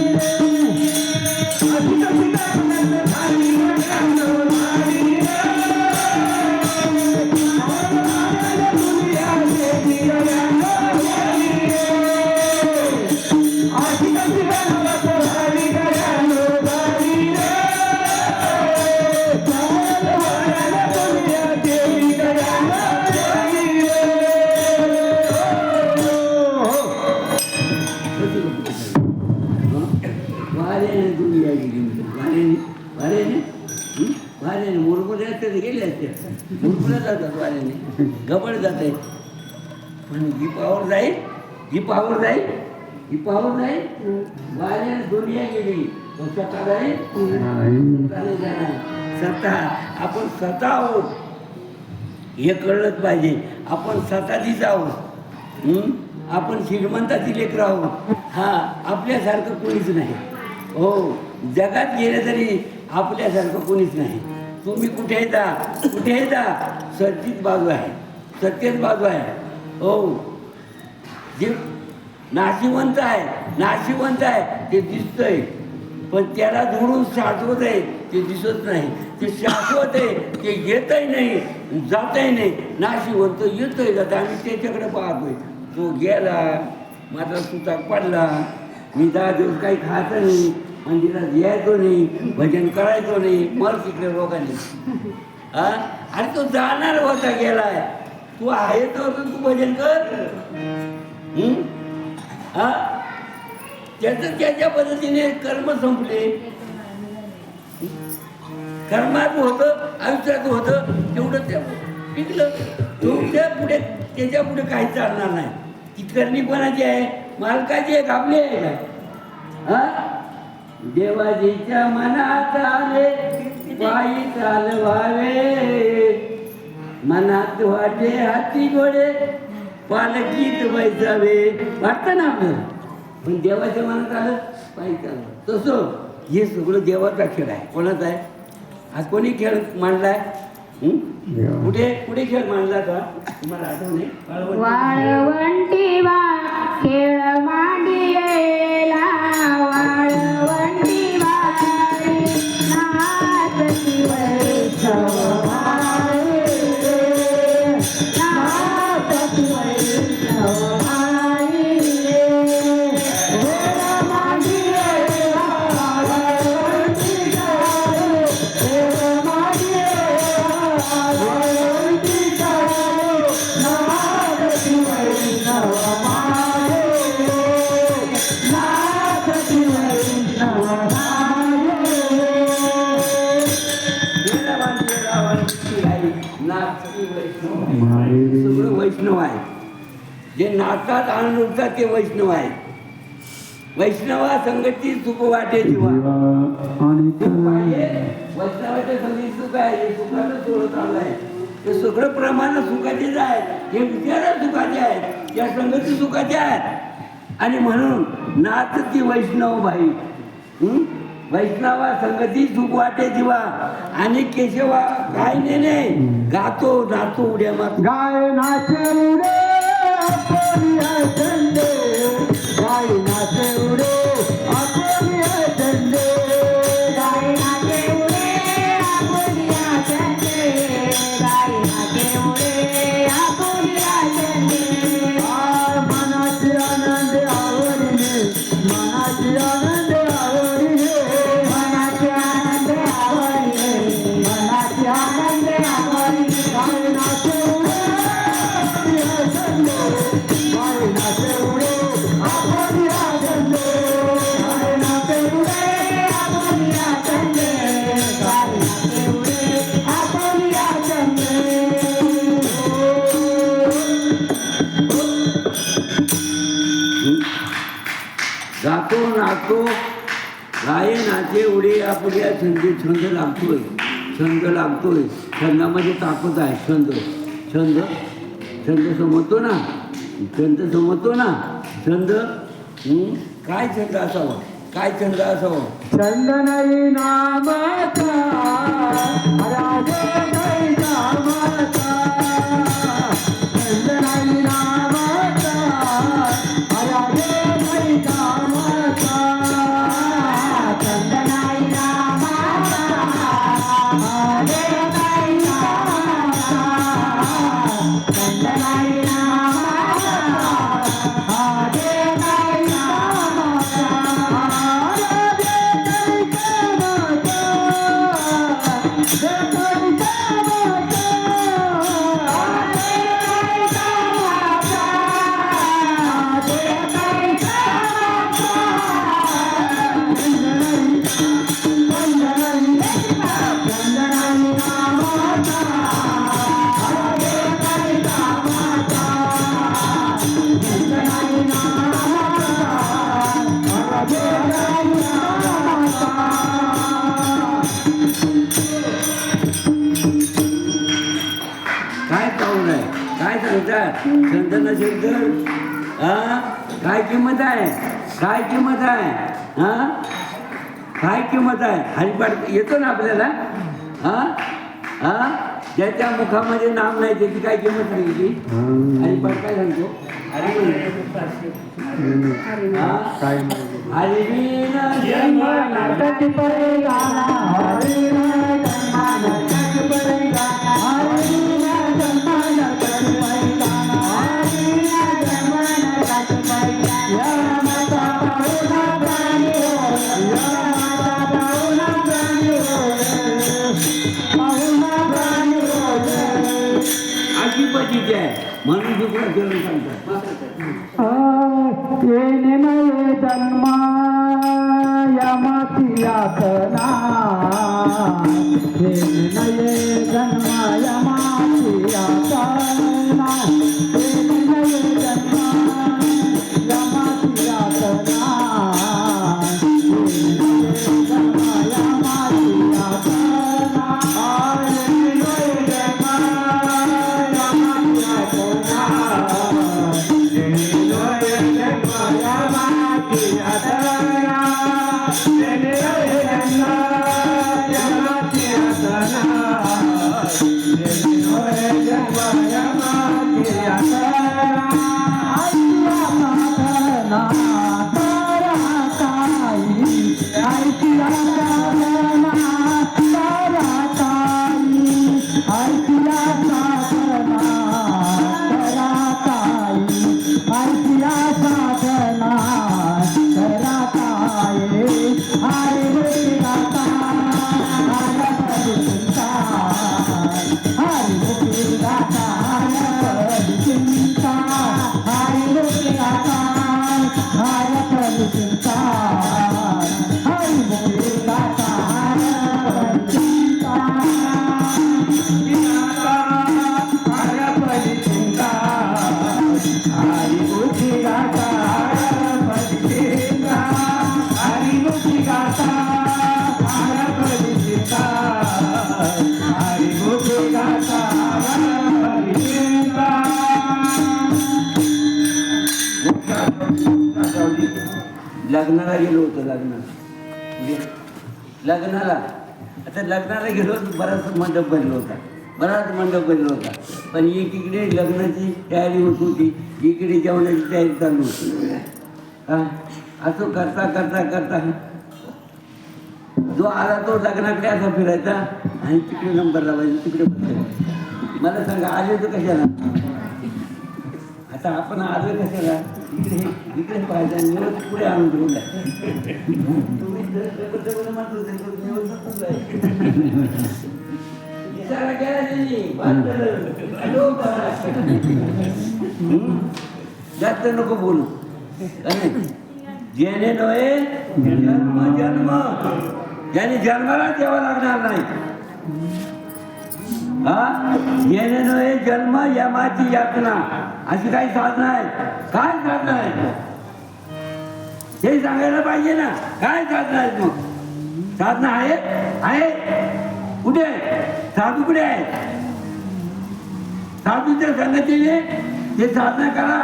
Speaker 3: आत कशी ग पुन्हा झाली गडांडो झाली रे.
Speaker 2: वाऱ्याने मुरमुरे असते गेले असते, मुरमुरे जातात वाऱ्याने, गबळ जात आहे. पण ही पावर जाईल, वाऱ्याने दुनिया गेली. स्वतः जाईल, स्वतः आपण स्वतः आहोत हे कळलंच पाहिजे. आपण स्वतःचीच आहोत. आपण श्रीमंताची लेकरं आहोत. हा, आपल्यासारखं कोणीच नाही. हो, जगात गेलं तरी आपल्यासारखं कोणीच नाही. तुम्ही कुठेही जा, सत्यच बाजू आहे. हो, जे नाशिवंत आहे ते दिसतंय, पण त्याला जोडून शाश्वत आहे ते दिसत नाही. ते शाश्वत आहे ते येतही नाही, जातही नाही. नाशिवंत येतोय जात, आम्ही त्याच्याकडे पाहतोय. तो गेला, माझा सुताक पडला, मी 10 दिवस काही खायचं नाही, मंदिरात यायचो नाही, भजन करायचो नाही, मर तिकडे लोकांनी. हा, अरे तो जाणार होता, गेलाय. तू आहे तर तू भजन कर. हा, त्याचं त्याच्या पद्धतीने कर्म संपले. कर्मात होतं, आयुष्यात होतं, तेवढं त्या पिकलं. तुमच्या पुढे त्याच्या पुढे काही चालणार नाही. ती करणी कोणाची आहे? मालकाची आहे, आपली आहे काय? हा, देवाजीच्या मनात आले पायी चालवावे, मनात वाटे हाती गोडे पालखीत बैसावे वाटतं ना आपल्याला. पण देवाच्या मनात आलं पाहिजे आलं तसं हे सगळं देवाचा खेळ आहे. कोणाचा आहे? आज कोणी खेळ मांडलाय? कुठे कुठे खेळ मांडला का तुम्हाला आठवण आहे?
Speaker 4: वाळवंटी वा खेळ मांडियेला वाळवंटी वारी नाचती वैष्णव माये, नाचती वैष्णव माये. खेळ मांडियेला वाळवंटी वारी, खेळ मांडियेला वाळवंटी वारी, नाचती वैष्णव माये, नाचती वैष्णव माये.
Speaker 2: सगळं वैष्णव आहे. जे नाचतात आनंद उठतात ते वैष्णव आहेत. वैष्णवा संगती सुख वाटे जीवा. वैष्णवाच्या संगती सुख आहे. हे सुखाचं थोडं चाललं आहे. ते सगळं प्रमाण सुखाचेच आहेत. हे विचार सुखाचे आहेत. या संगती सुखाचे आहेत. आणि म्हणून नाचती वैष्णव बाई. वैष्णवा संगती सुख वाटे जीवा. आणि केशवा काय नेने गातो नाचो उड्या मार.
Speaker 3: गाय नाचे उडे आपोलिया चंदे, गाय नाचे उडे आपोलिया चंदे,
Speaker 4: गाय नाचे उडे आपोलिया चंदे, गाय नाचे उडे आपोलिया चंदे.
Speaker 3: मनाची आनंद आवडीने, मनाची आनंद आवडीने,
Speaker 4: मनाची आनंद आवडले, मनाची आनंद आवडले.
Speaker 3: गाय नाचे उडे आपोलिया चंदे, गाय नाचे उडे आपोलिया चंदे, गाय नाचे उडे
Speaker 4: आपोलिया चंदे, गाय नाचे उडे आपोलिया चंदे.
Speaker 2: गातो नाचतो गाये नाचे उडे आपल्या छंद लागतोय. छंद लागतोय. छंदामध्ये ताकद आहे. छंद समजतो ना. छंद काय छंद असावा? काय छंद असावा?
Speaker 3: चंदनई नामाचा राजे काही नामाचा, चंदनई नामाचा राजे काही नामाचा,
Speaker 4: चंदनाई नामाचा हरे काही नामाचा, चंदनाई नामाचा हरे काही नामाचा.
Speaker 2: काय पाहून आहे? काय सांगतात? छंद नसेल तर काय किंमत आहे? काय किंमत आहे? काय किंमत आहे? हरिपाठ येतो ना आपल्याला. ज्याच्या मुखामध्ये नाम नाही त्याची काय किंमत नाही ती. हरिपाठ काय सांगतो? हरिवीण जन्म
Speaker 3: नाटक परे गाना, हरिण जन्मा नाटक परे गाना, हरिण जन्मा नाटक परे गाना, हरिण जन्मा नाटक परे गाना. या माता पाहुणा प्राणी होय, या माता पाहुणा प्राणी होय, पाहुणा प्राणी होय.
Speaker 2: अशी पद्धती आहे. म्हणून शुक्राचार्य सांगतात
Speaker 3: येणे नये जन्मा यमाची यातना, येणे नये जन्मा यमाची यातना, येणे नये जन्मा यमाची यातना, येणे नये जन्मा यमाची यातना, येणे नये जन्मा देणे रे ज्यांना यमाची यातना देणे रे जन्म यमाची यातना
Speaker 2: लग्नाला गेलो होतो लग्नाला आता लग्नाला गेलो होतो बराच मंडप बनलो होता पण एकीकडे लग्नाची तयारी होत होती इकडे जेवणाची तयारी चालू होती असं करता जो आला तो लग्नाकडे असा फिरायचा आणि तिकडे नंबर लावायचा तिकडे बसायचा. मला सांगा आले तर कशाला आता आपण आलो कशाला इकडे पाहिजे आणि व्यवस्थित पुढे आणून घेऊन जास्त नको बोलू जेणे नव्हे जन्म ज्याने जन्माला द्यावा लागणार नाही येणे नव्हे जन्म यमाची यातना अशी काही साधना आहे काय साधना आहे हे सांगायला पाहिजे ना काय साधना आहेत मग साधना आहे कुठे साधू कुठे आहे साधूच्या संगतीने ते साधना करा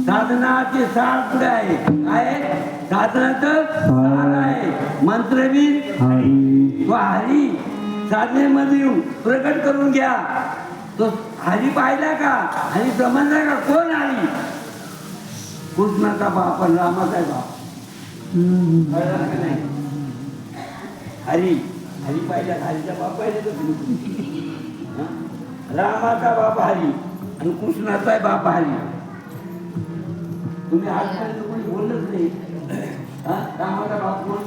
Speaker 2: साधनाचे सार पुढे आहे काय साधनाचं सार आहे मंत्रवीर तो हरी साधनेमध्ये येऊन प्रकट करून घ्या तो हरी पाहिला का आणि समजला का कोण हरी कृष्णाचा बाप आणि रामाचा बाप नाही हरी पाहिला हरीचा बाप पाहिला का तुम्ही रामाचा बाप हरी आणि कृष्णाचा बाप हरी तुम्ही आजपर्यंत कोणी बोललंच नाही रामाचा बाप कोण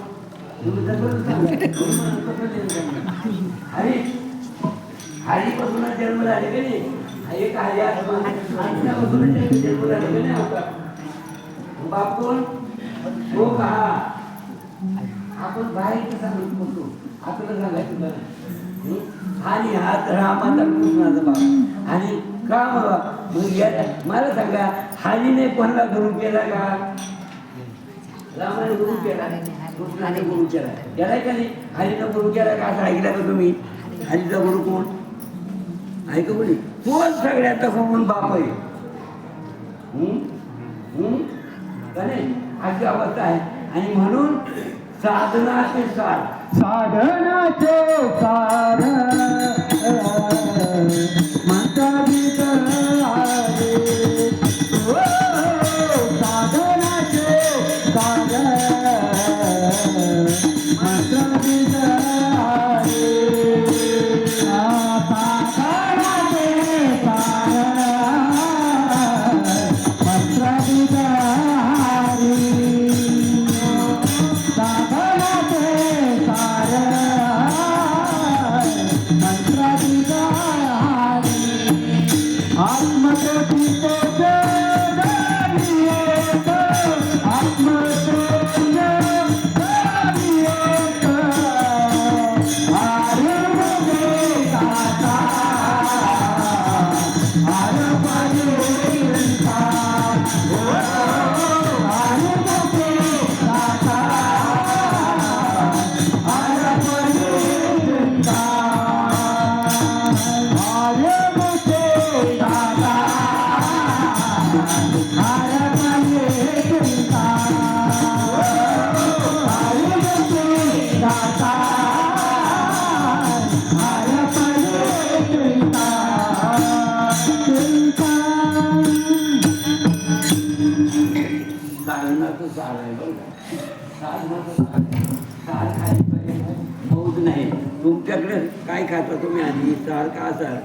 Speaker 2: हरीपासून जन्म झाले का नाही एक हरी आत्मापासून जन्म झाले का नाही बाप कोण तो का आपण बाहेर कसा म्हणतो आपल्याला सांगायचं आणि हात रामाचा कृष्णाचा बाप आणि का मला सांगा हरीने कोणाला गुरु केला का रामाने गुरु केला कृष्णाने गुरु केला केलाय का नाही हरीनं गुरु केला का असं ऐकलं का तुम्ही हरीचा गुरु कोण ऐका कोणी तोच सगळ्याचा म्हणून बाप आहे का नाही अशी अवस्था आहे आणि म्हणून साधनाचे सार
Speaker 3: साधनाचे सार मंत्रातीत आहे साधनाचे सार मंत्रातीत आहे साधनाचे सार मंत्रातीत आहे साधनाचे सार मंत्रातीत
Speaker 2: सार खाली पाहिजे मौज नाही. तुमच्याकडे काय खाता तुम्ही आधी सार का असाल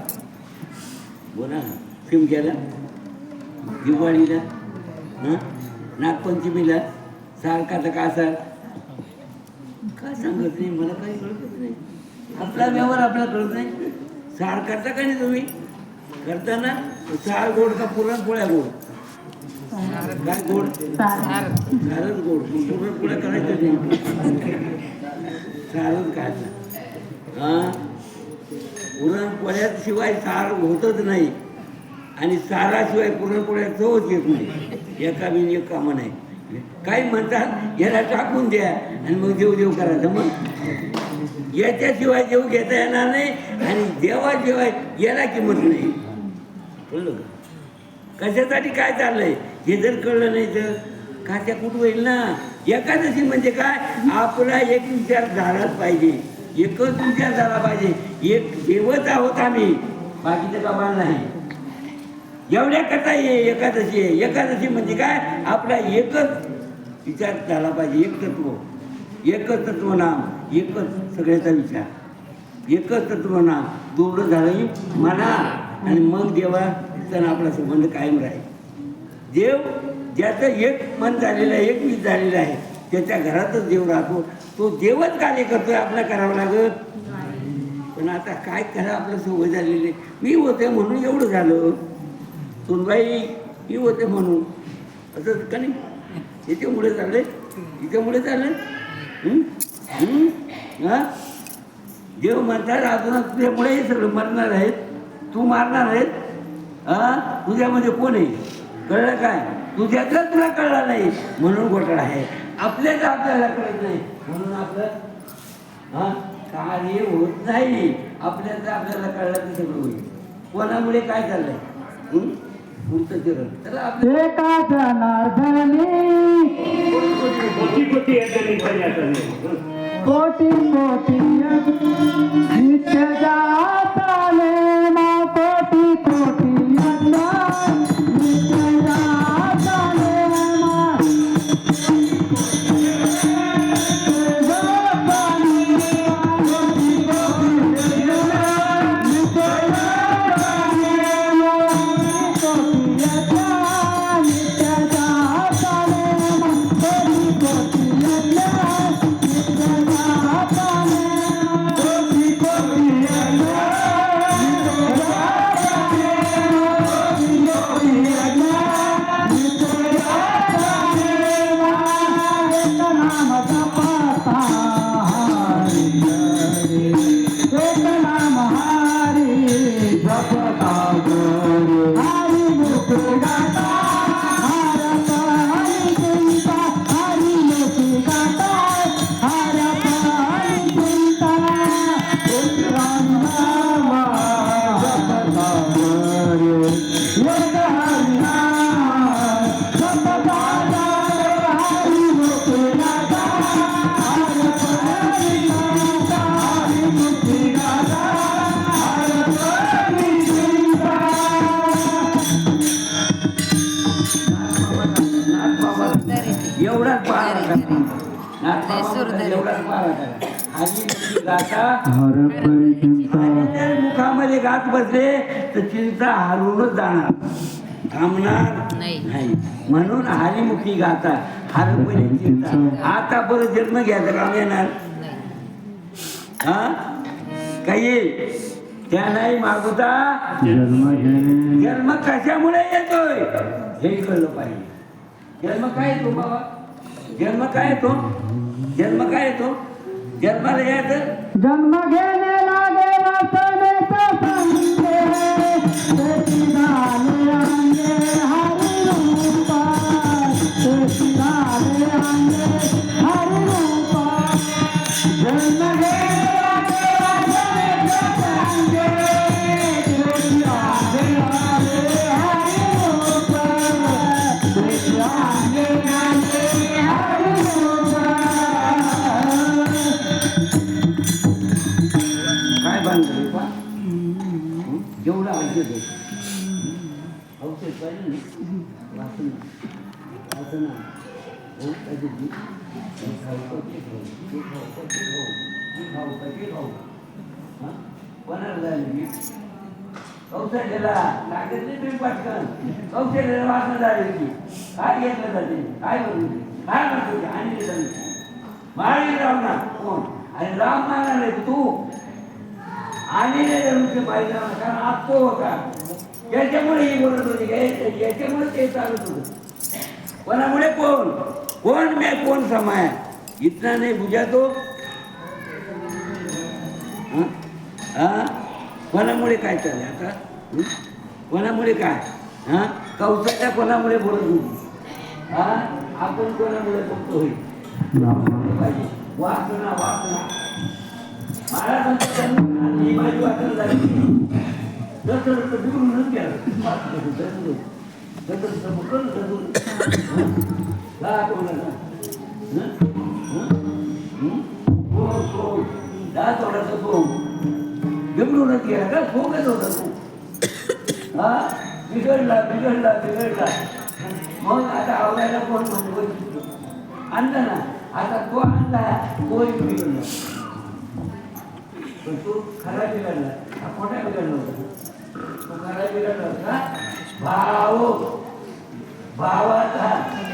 Speaker 2: बोला ना. शिमग्याला दिवाळीला नागपंचमीला सार खाता का असाल काय सांगत नाही मला काही कळतच नाही. आपला व्यवहार आपल्याला कळत नाही. सार करता का नाही तुम्ही करताना सार गोड का पुरणपोळ्या गोड काय गोड सारच गोड पुरणपोळ्या करायचं नाही सारच खायचं. हां पुरणपोळ्याशिवाय सार होतच नाही आणि साराशिवाय पुरणपोळ्या चवच येत नाही. एका बिन एक कामं नाही. काही म्हणतात याला टाकून द्या आणि मग देव करायचं. मग याच्याशिवाय देव घेता येणार नाही आणि देवाशिवाय याला किंमत नाही. कळलं का कशासाठी काय चाललंय हे जर कळलं नाही तर खात्या कुठं होईल ना. एकादशी म्हणजे काय आपला एक विचार झालाच पाहिजे. एकच विचार झाला पाहिजे. एक देवच आहोत आम्ही बाकीचं कामा नाही. एवढ्या कथा आहे एकादशी आहे. एकादशी म्हणजे काय आपला एकच विचार झाला पाहिजे. एकच तत्व नाम एकच सगळ्याचा विचार एकच तत्व नाम दोरं झालं म्हणा आणि मग देवाचा आपला संबंध कायम राहील. देव ज्याचं एक मन झालेलं आहे एक वीज झालेलं आहे त्याच्या घरातच देव राहतो. तो देवच कार्य करतोय आपल्याला करावं लागत. पण आता काय करा आपलं सवय झालेली. मी होते म्हणून एवढं झालं. सुनबाई मी होते म्हणून असं का नाही. याच्यामुळे चाललंय याच्यामुळे चाललंय. हां देव म्हणतात अजून तुझ्यामुळे हे सगळं मरणार आहेत. तू मारणार आहेत. तुझ्यामध्ये कोण आहे कळलं काय तुझ्यातलं तुला कळलं नाही म्हणून घोटाळा आहे. आपल्याच आपल्याला कळत नाही म्हणून आपलं कार्य होत नाही. आपल्याचं आपल्याला कळलं तर सगळं होईल. कोणामुळे काय चाललंय पुढचं चिरण त्याला आपल्या
Speaker 3: एका जनार्दनी
Speaker 1: कोटी कोटी येते
Speaker 3: कोटी कोटी नित्य जाताले मा कोटी कोटी यज्ञ नित्य जाताले मा
Speaker 2: एवढाच पारा एवढाच पारा मुखामध्ये गात बसले तर चिंता हरवूनच जाणार थांबणार नाही. म्हणून हरिमुखी गाता हरपणे चिंता. आता परत जन्म घ्यायचा काम येणार काही त्या नाही मागुता जन्म कशामुळे येतोय हे कळलं पाहिजे. जन्म काय येतो बाबा जन्म काय येतो जन्माला यायचं
Speaker 3: जन्म घेणे लागे वासनेचा संगे तेची झाले अंगे हरिरूपा तेची झाले अंगे हरिरूपा जन्म घेणे लागे वासनेचा संगे तेची झाले अंगे हरिरूपा तेची झाले अंगे हरिरूपा.
Speaker 2: काय बांधलं बा जेवढं औषध आहे औषध पाहिजे ना वाचन कोणाला झाली कौशल्याला लागत नाही तुम्ही पटकन कौशल्याला वाचणं झाली होती काय घेतलं जाते काय करू काय म्हणतो आणि माळी राम ना कोण आणि राम मानाले तू आणि पाहिजे कारण आज तो होता याच्यामुळे ही बोलत होती काय याच्यामुळे ते चालत होतं कोणामुळे कोण कोण मैं कोण समाया इतना नाही बुझा तो कोणामुळे काय चालले आता कोणामुळे काय हां कौशल्या कोणामुळे बोलत होती आपण कोणामुळे बोलतो होईल पाहिजे वाचना वाचना महाराजांचं ही माझी वाचना झाली जसं बिघडूनच गेलं जसं मुकल थोडासा तो बिघडूनच गेला का फोकच होता तू हा बिघडला बिघडला बिघडला मग आता आवडायला कोण म्हणतो आणला ना आता तो आणला तोही बिघडला पण तो खरा बिघडला हा खोटा बिघडला होता तो खरा बिघडला होता भाव भावाचा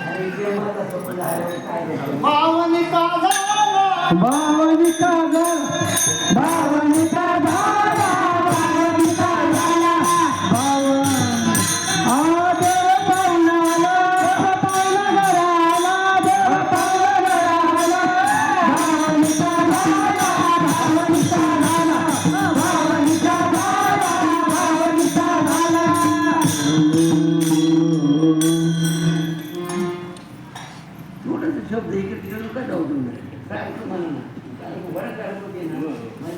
Speaker 2: आणि प्रेमाचा संबंध आहे काय करतो
Speaker 4: भावनी का झाला
Speaker 3: भावनी का झाला भावनी का झाला भावनी का झाला भाव देव पावनाला पावना घराला देव पावना घराला भावनी का झाला भावनी का झाला भावनी का झाला भावनी का झाला
Speaker 2: थोडंसं शब्द इकडे तिकडे का जाऊ तुम्ही काय तुम्हाला बरं काय होते ना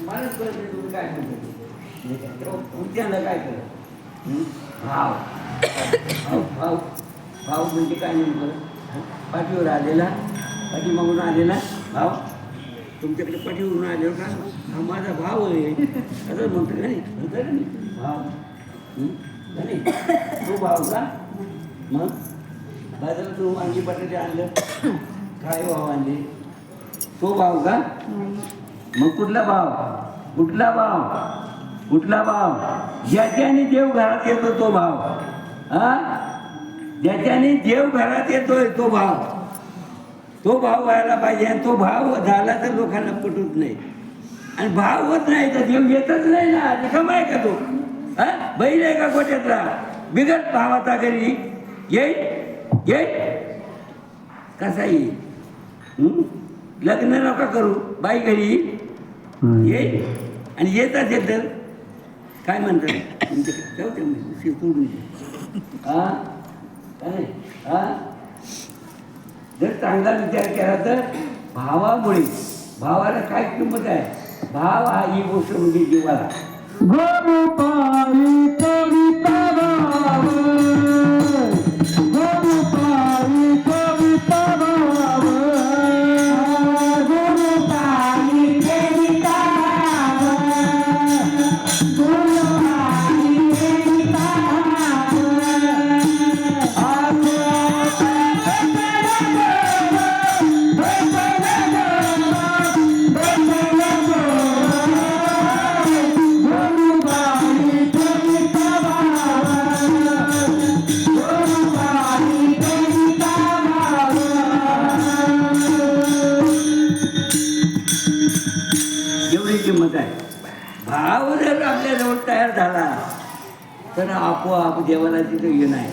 Speaker 2: मलाच कळते तुम्ही काय म्हणतो उद्याला काय करा भाव भाव भाव भाव म्हणजे काय नेमकं पाठीवर आलेला पाठीमागून आलेला भाव तुमच्याकडे पाठीवरून आलेला का हा माझा भाव आहे असं म्हणतो का नाही म्हणतो का नाही भाव नाही तो भाव का मग बाजारात तू वांगी बटाटे आणलं काय भाव आणले तो भाव का मग कुठला भाव कुठला भाव कुठला भाव ज्याच्याने देव घरात येतो तो भाव हा ज्याच्याने देव घरात येतोय तो भाव व्हायला पाहिजे आणि तो भाव झाला तर लोकांना पटत नाही आणि भाव होत नाही तर देव येतच नाही ना रिकामा आहे का तो हा बैल आहे का गोट्यातला बिगट भावाचा घरी येईल येईल कसा येईल लग्न नका करू बाई घरी येईल आणि येतात येतं काय म्हणतात तुमच्याकडे जाऊ सोडून हा काय हा जर चांगला विचार केला तर भावामुळे भावाला काय किंमत आहे भाव हा ही गोष्ट म्हणजे जीवाला
Speaker 3: गोपाळी कविता भाव गोपाळी कविता भाव गोपाळी कविता भाव गोपाळी कविता
Speaker 2: एवढी किंमत आहे भाव जर आपल्याजवळ तयार झाला तर आपोआप देवाला तिथं येणं आहे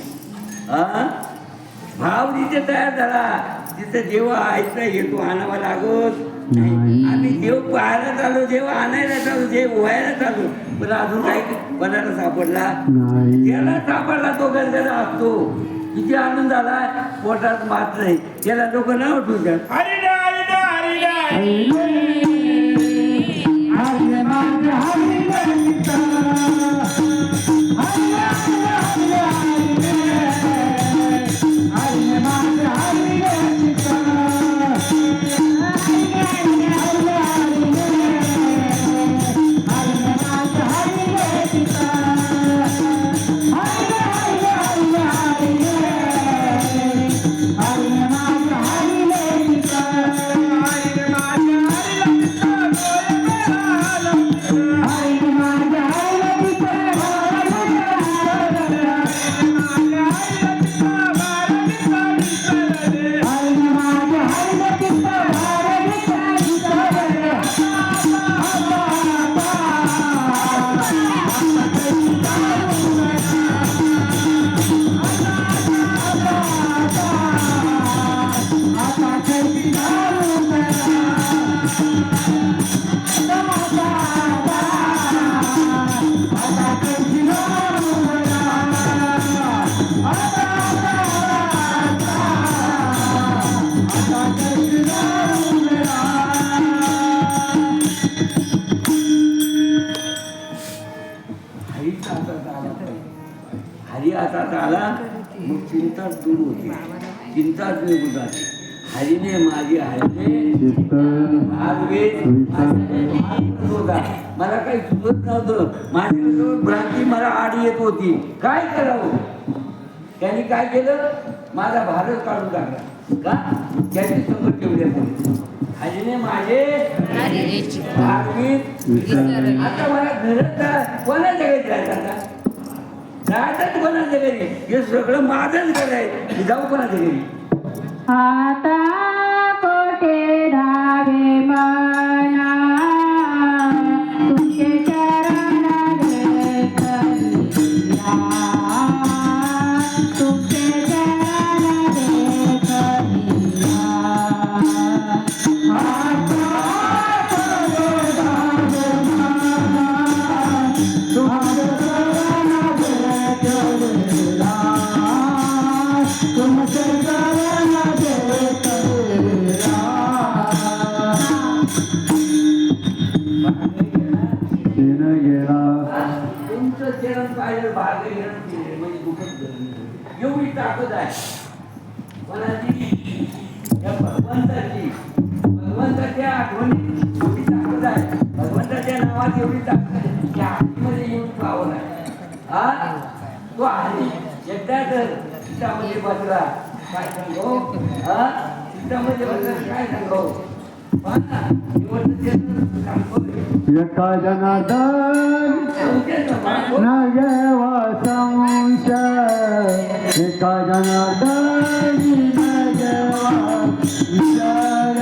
Speaker 2: भाव जिथे तयार झाला तिथं देव आयता येतो आणावा लागत नाही आम्ही देव पाहायला चालू देव आणायला चालू देव व्हायला चालू पण अजून काही कोणाला सापडला त्याला सापडला तो गरजेला असतो किती आनंद झाला पोटात मात नाही त्याला लोक नाव ठेवतात
Speaker 1: हरिडा हरिडा हरिडा
Speaker 3: हरे माझे हरे गणिता हरे हरे हरे माझे हरे गणिता हरे
Speaker 2: चिंताच दूर होती, चिंताच निघून जाते. हरीने माझी हरीने
Speaker 3: चित्त
Speaker 2: होता. मला काही सुचत नव्हतं. माझ्याजवळ भ्रांती मला आड येत होती. काय करावं? त्यांनी काय केलं? माझा भारच काढून टाकला. का? त्याची संगत ठेवली. हरीने माझे आता मला घरात कोणाच्या घरी जायचं? आता जायचंच कोणाच्या घरी? हे सगळं माझंच घर आहे. जाऊ कोणाच्या घरी?
Speaker 5: आता कोठे धावे मना तुमचे चरण देखिया, तुमचे चरण देखिया. आता कोठे धावे मना तुमचे चरण देखिया, तुमचे चरण
Speaker 2: तुमचं चरण पाहिलं भाग म्हणजे दुखत एवढी ताकद आहे कोणाची? या भगवंताच्या आठवणीत एवढी ताकद आहे. भगवंताच्या नावात एवढी ताकद आहे. त्या हातीमध्ये एवढी पावर आहे. हा तो हरी एकदा तर सीतामध्ये बसला. काय सांगो? हा सीतामध्ये बसला काय सांगो?
Speaker 3: एका जनार्दन न घेवा संशय, एका जनार्दन न घेवा विचार,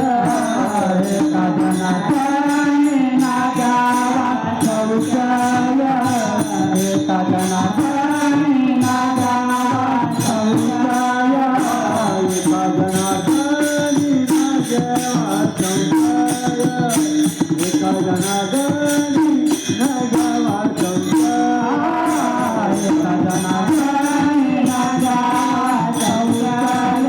Speaker 3: एका जनार्दन न घ्यावा संशय, एका जनार्दन न घ्यावा संशय, एका जनार्दन न घेवा संशय, एका जनार्दन न घ्यावा संशय, एका जनार्दन न घ्यावा संशय,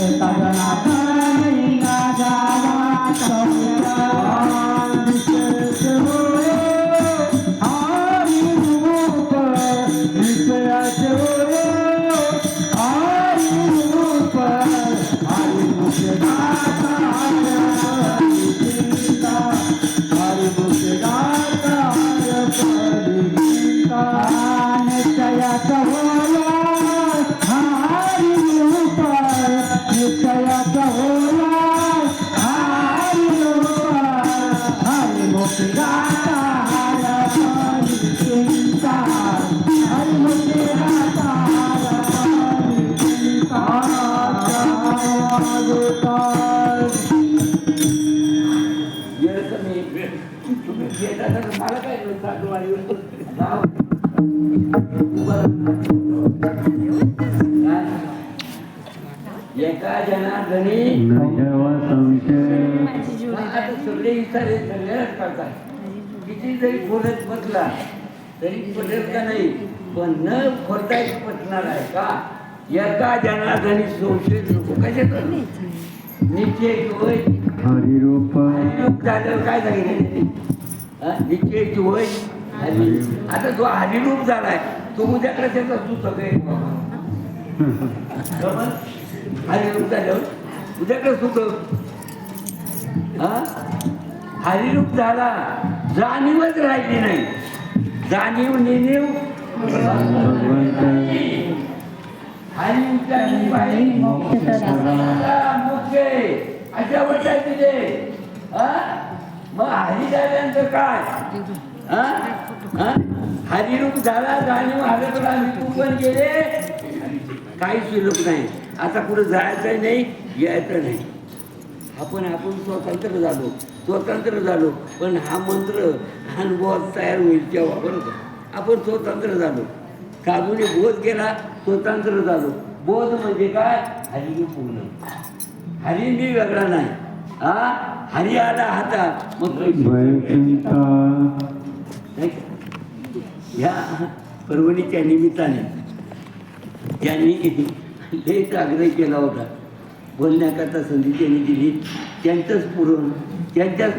Speaker 3: एका जनार्दन न घ्यावा संशय. निश्चय होय हरी रूप, निश्चयाचे होय हरी रूप, हरी मुखे गाता गीता, हरी मुखे गाता गीता. निश्चयाचे होय हरी रूप, निश्चयाचे होय हरी रूप, हरी मुखे गाता गीता, हरी मुखे गाता
Speaker 2: वेळ कमी तुम्ही घेता तर मला काय साधू आणि एका जनार्दनी
Speaker 3: न घ्यावा संशय.
Speaker 2: आता सगळे इशारे सगळ्याच करतात. किती जरी बोलत बसला तरी पटेल का नाही, पण न खोलता पटणार आहे का? एका जनार्दनी संशय नको. कशात निश्चय होय
Speaker 3: हरी रूप,
Speaker 2: हरिरूप झाल्यावर काय सांगितलं? निश्चयची होय हरी. आता जो हरिरूप झालाय तो उद्याकडे त्याचा सुचक आहे. हरिरूप झाल्यावर उद्याकडे सुचक. हरिरूप झाला, जाणीवच राहिली नाही. जाणीव नेणीव हरी मुख्य अशा वाटाय तुझे. मग हरी झाल्यानंतर काय? हरिरूप झाला, जाणीव हरकला, तू पण गेले, काही शिल्लक नाही. आता पुढे जायचं नाही, यायचं नाही. आपण स्वतंत्र झालो. पण हा मंत्र अनुभवात तयार होईल तेव्हा. बरोबर आपण स्वतंत्र झालो. साधूने बोध केला, स्वतंत्र झालो. बोध म्हणजे काय? हरिरूप होणं. हरी मी वेगळा नाही. हरी आला हातात मग ह्या परभणीच्या निमित्ताने त्यांनी लयच आग्रह केला होता. बोलण्याकरता संधी त्यांनी दिली. त्यांच्याच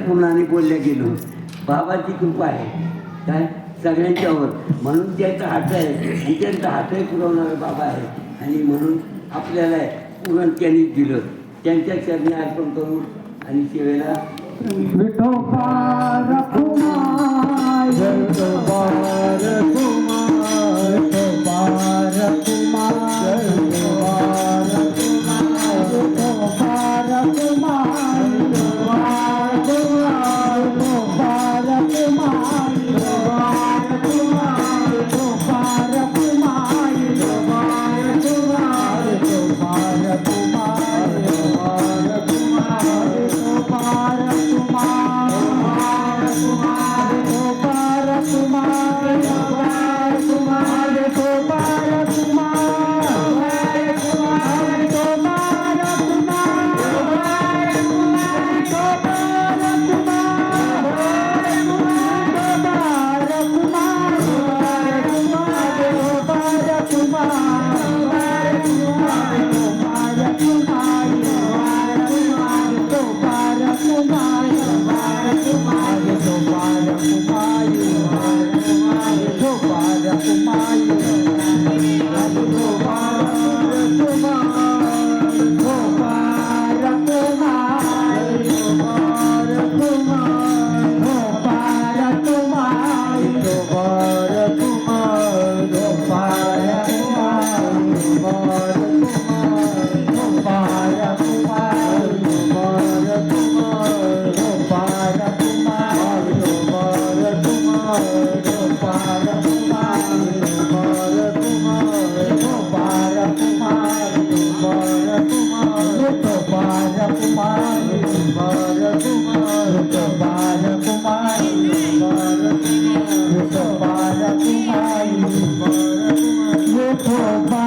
Speaker 2: पूर्णाने बोलल्या गेलो. बाबाची कृपा आहे काय सगळ्यांच्यावर, म्हणून त्यांचा हात आहे आणि त्यांचा हातही पुरवणारा बाबा आहे. आणि म्हणून आपल्याला पुरण त्यांनी दिलं. त्यांच्या चरणी अर्पण करून आणि सेवेला
Speaker 5: विठोबा रखुमाई विठोबा रखुमाई विठोबा रखुमाई विठोबा रखुमाई विठोबा रखुमाई विठोबा रखुमाई विठोबा रखुमाई विठोबा रखुमाई विठोबा रखुमाई विठोबा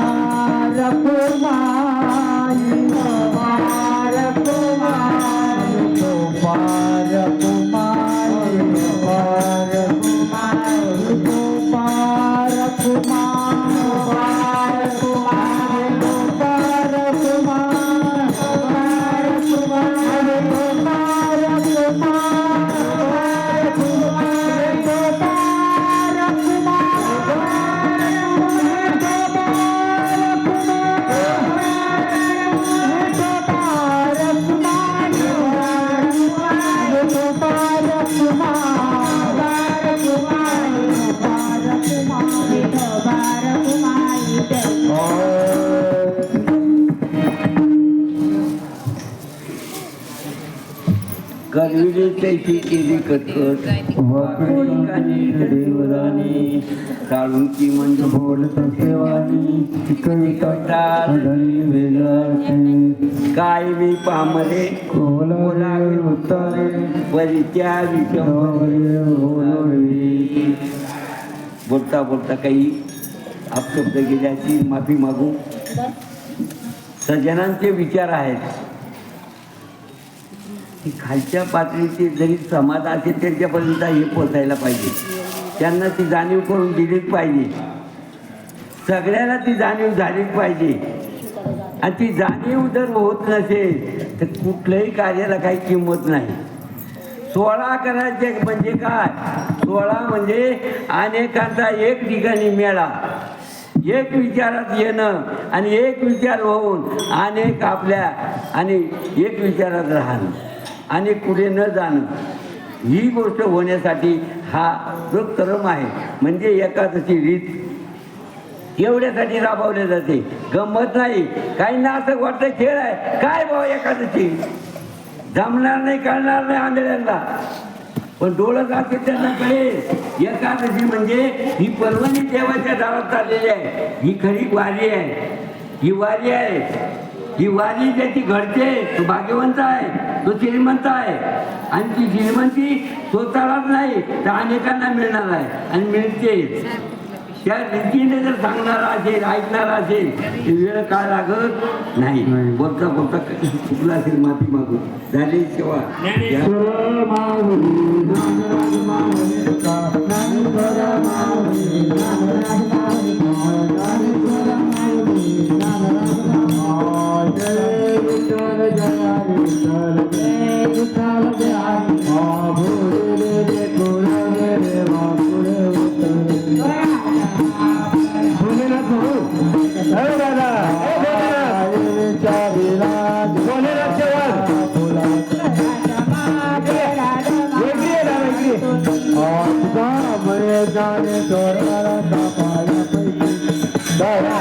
Speaker 5: रखुमाई
Speaker 2: करविले त्याची केली कटकट देवरानी काढून की म्हणजे बोलत सेवानी काय मी पामरे बोलावे उत्तरे परित्या बोलता बोलता काही अपशब्द गेल्याची माफी मागू. सज्जनांचे विचार आहेत की खालच्या पातळीचे जरी समाज असेल त्यांच्यापर्यंत हे पोचायला पाहिजे. त्यांना ती जाणीव करून दिलीच पाहिजे. सगळ्याला ती जाणीव झालीच पाहिजे. आणि ती जाणीव जर होत नसेल तर कुठल्याही कार्याला काही किंमत नाही. 16 करायचे म्हणजे काय? 16 म्हणजे अनेकांचा एक ठिकाणी मेळा, एक विचारात येणं आणि एक विचार होऊन अनेक आपल्या आणि एक विचारात राहणं आणि पुढे न जाणं. ही गोष्ट होण्यासाठी हा जो क्रम आहे म्हणजे एकादशी रीत एवढ्यासाठी राबवले जाते. गंमत नाही. काहींना असं वाटतं खेळ आहे काय भाऊ एकादशी जमणार नाही कळणार नाही आंधळ्यांना, पण डोळं जाते त्यांना कळेल. एकादशी म्हणजे ही पर्वणी देवाच्या दारात चाललेली आहे. ही खरी वारी आहे. ही वारी आहे. ही वारी ज्याची घडते तो भाग्यवंत आहे, तो श्रीमंत आहे. आणि ती श्रीमंती स्वतःलाच नाही तर अनेकांना मिळणार आहे आणि मिळते. त्या रीतीने जर सांगणारा असेल ऐकणारा असेल तर वेळ काय लागत नाही. बोलता बोलता चुकला असेल माफी मागू. झाली सेवा.
Speaker 3: दादा दया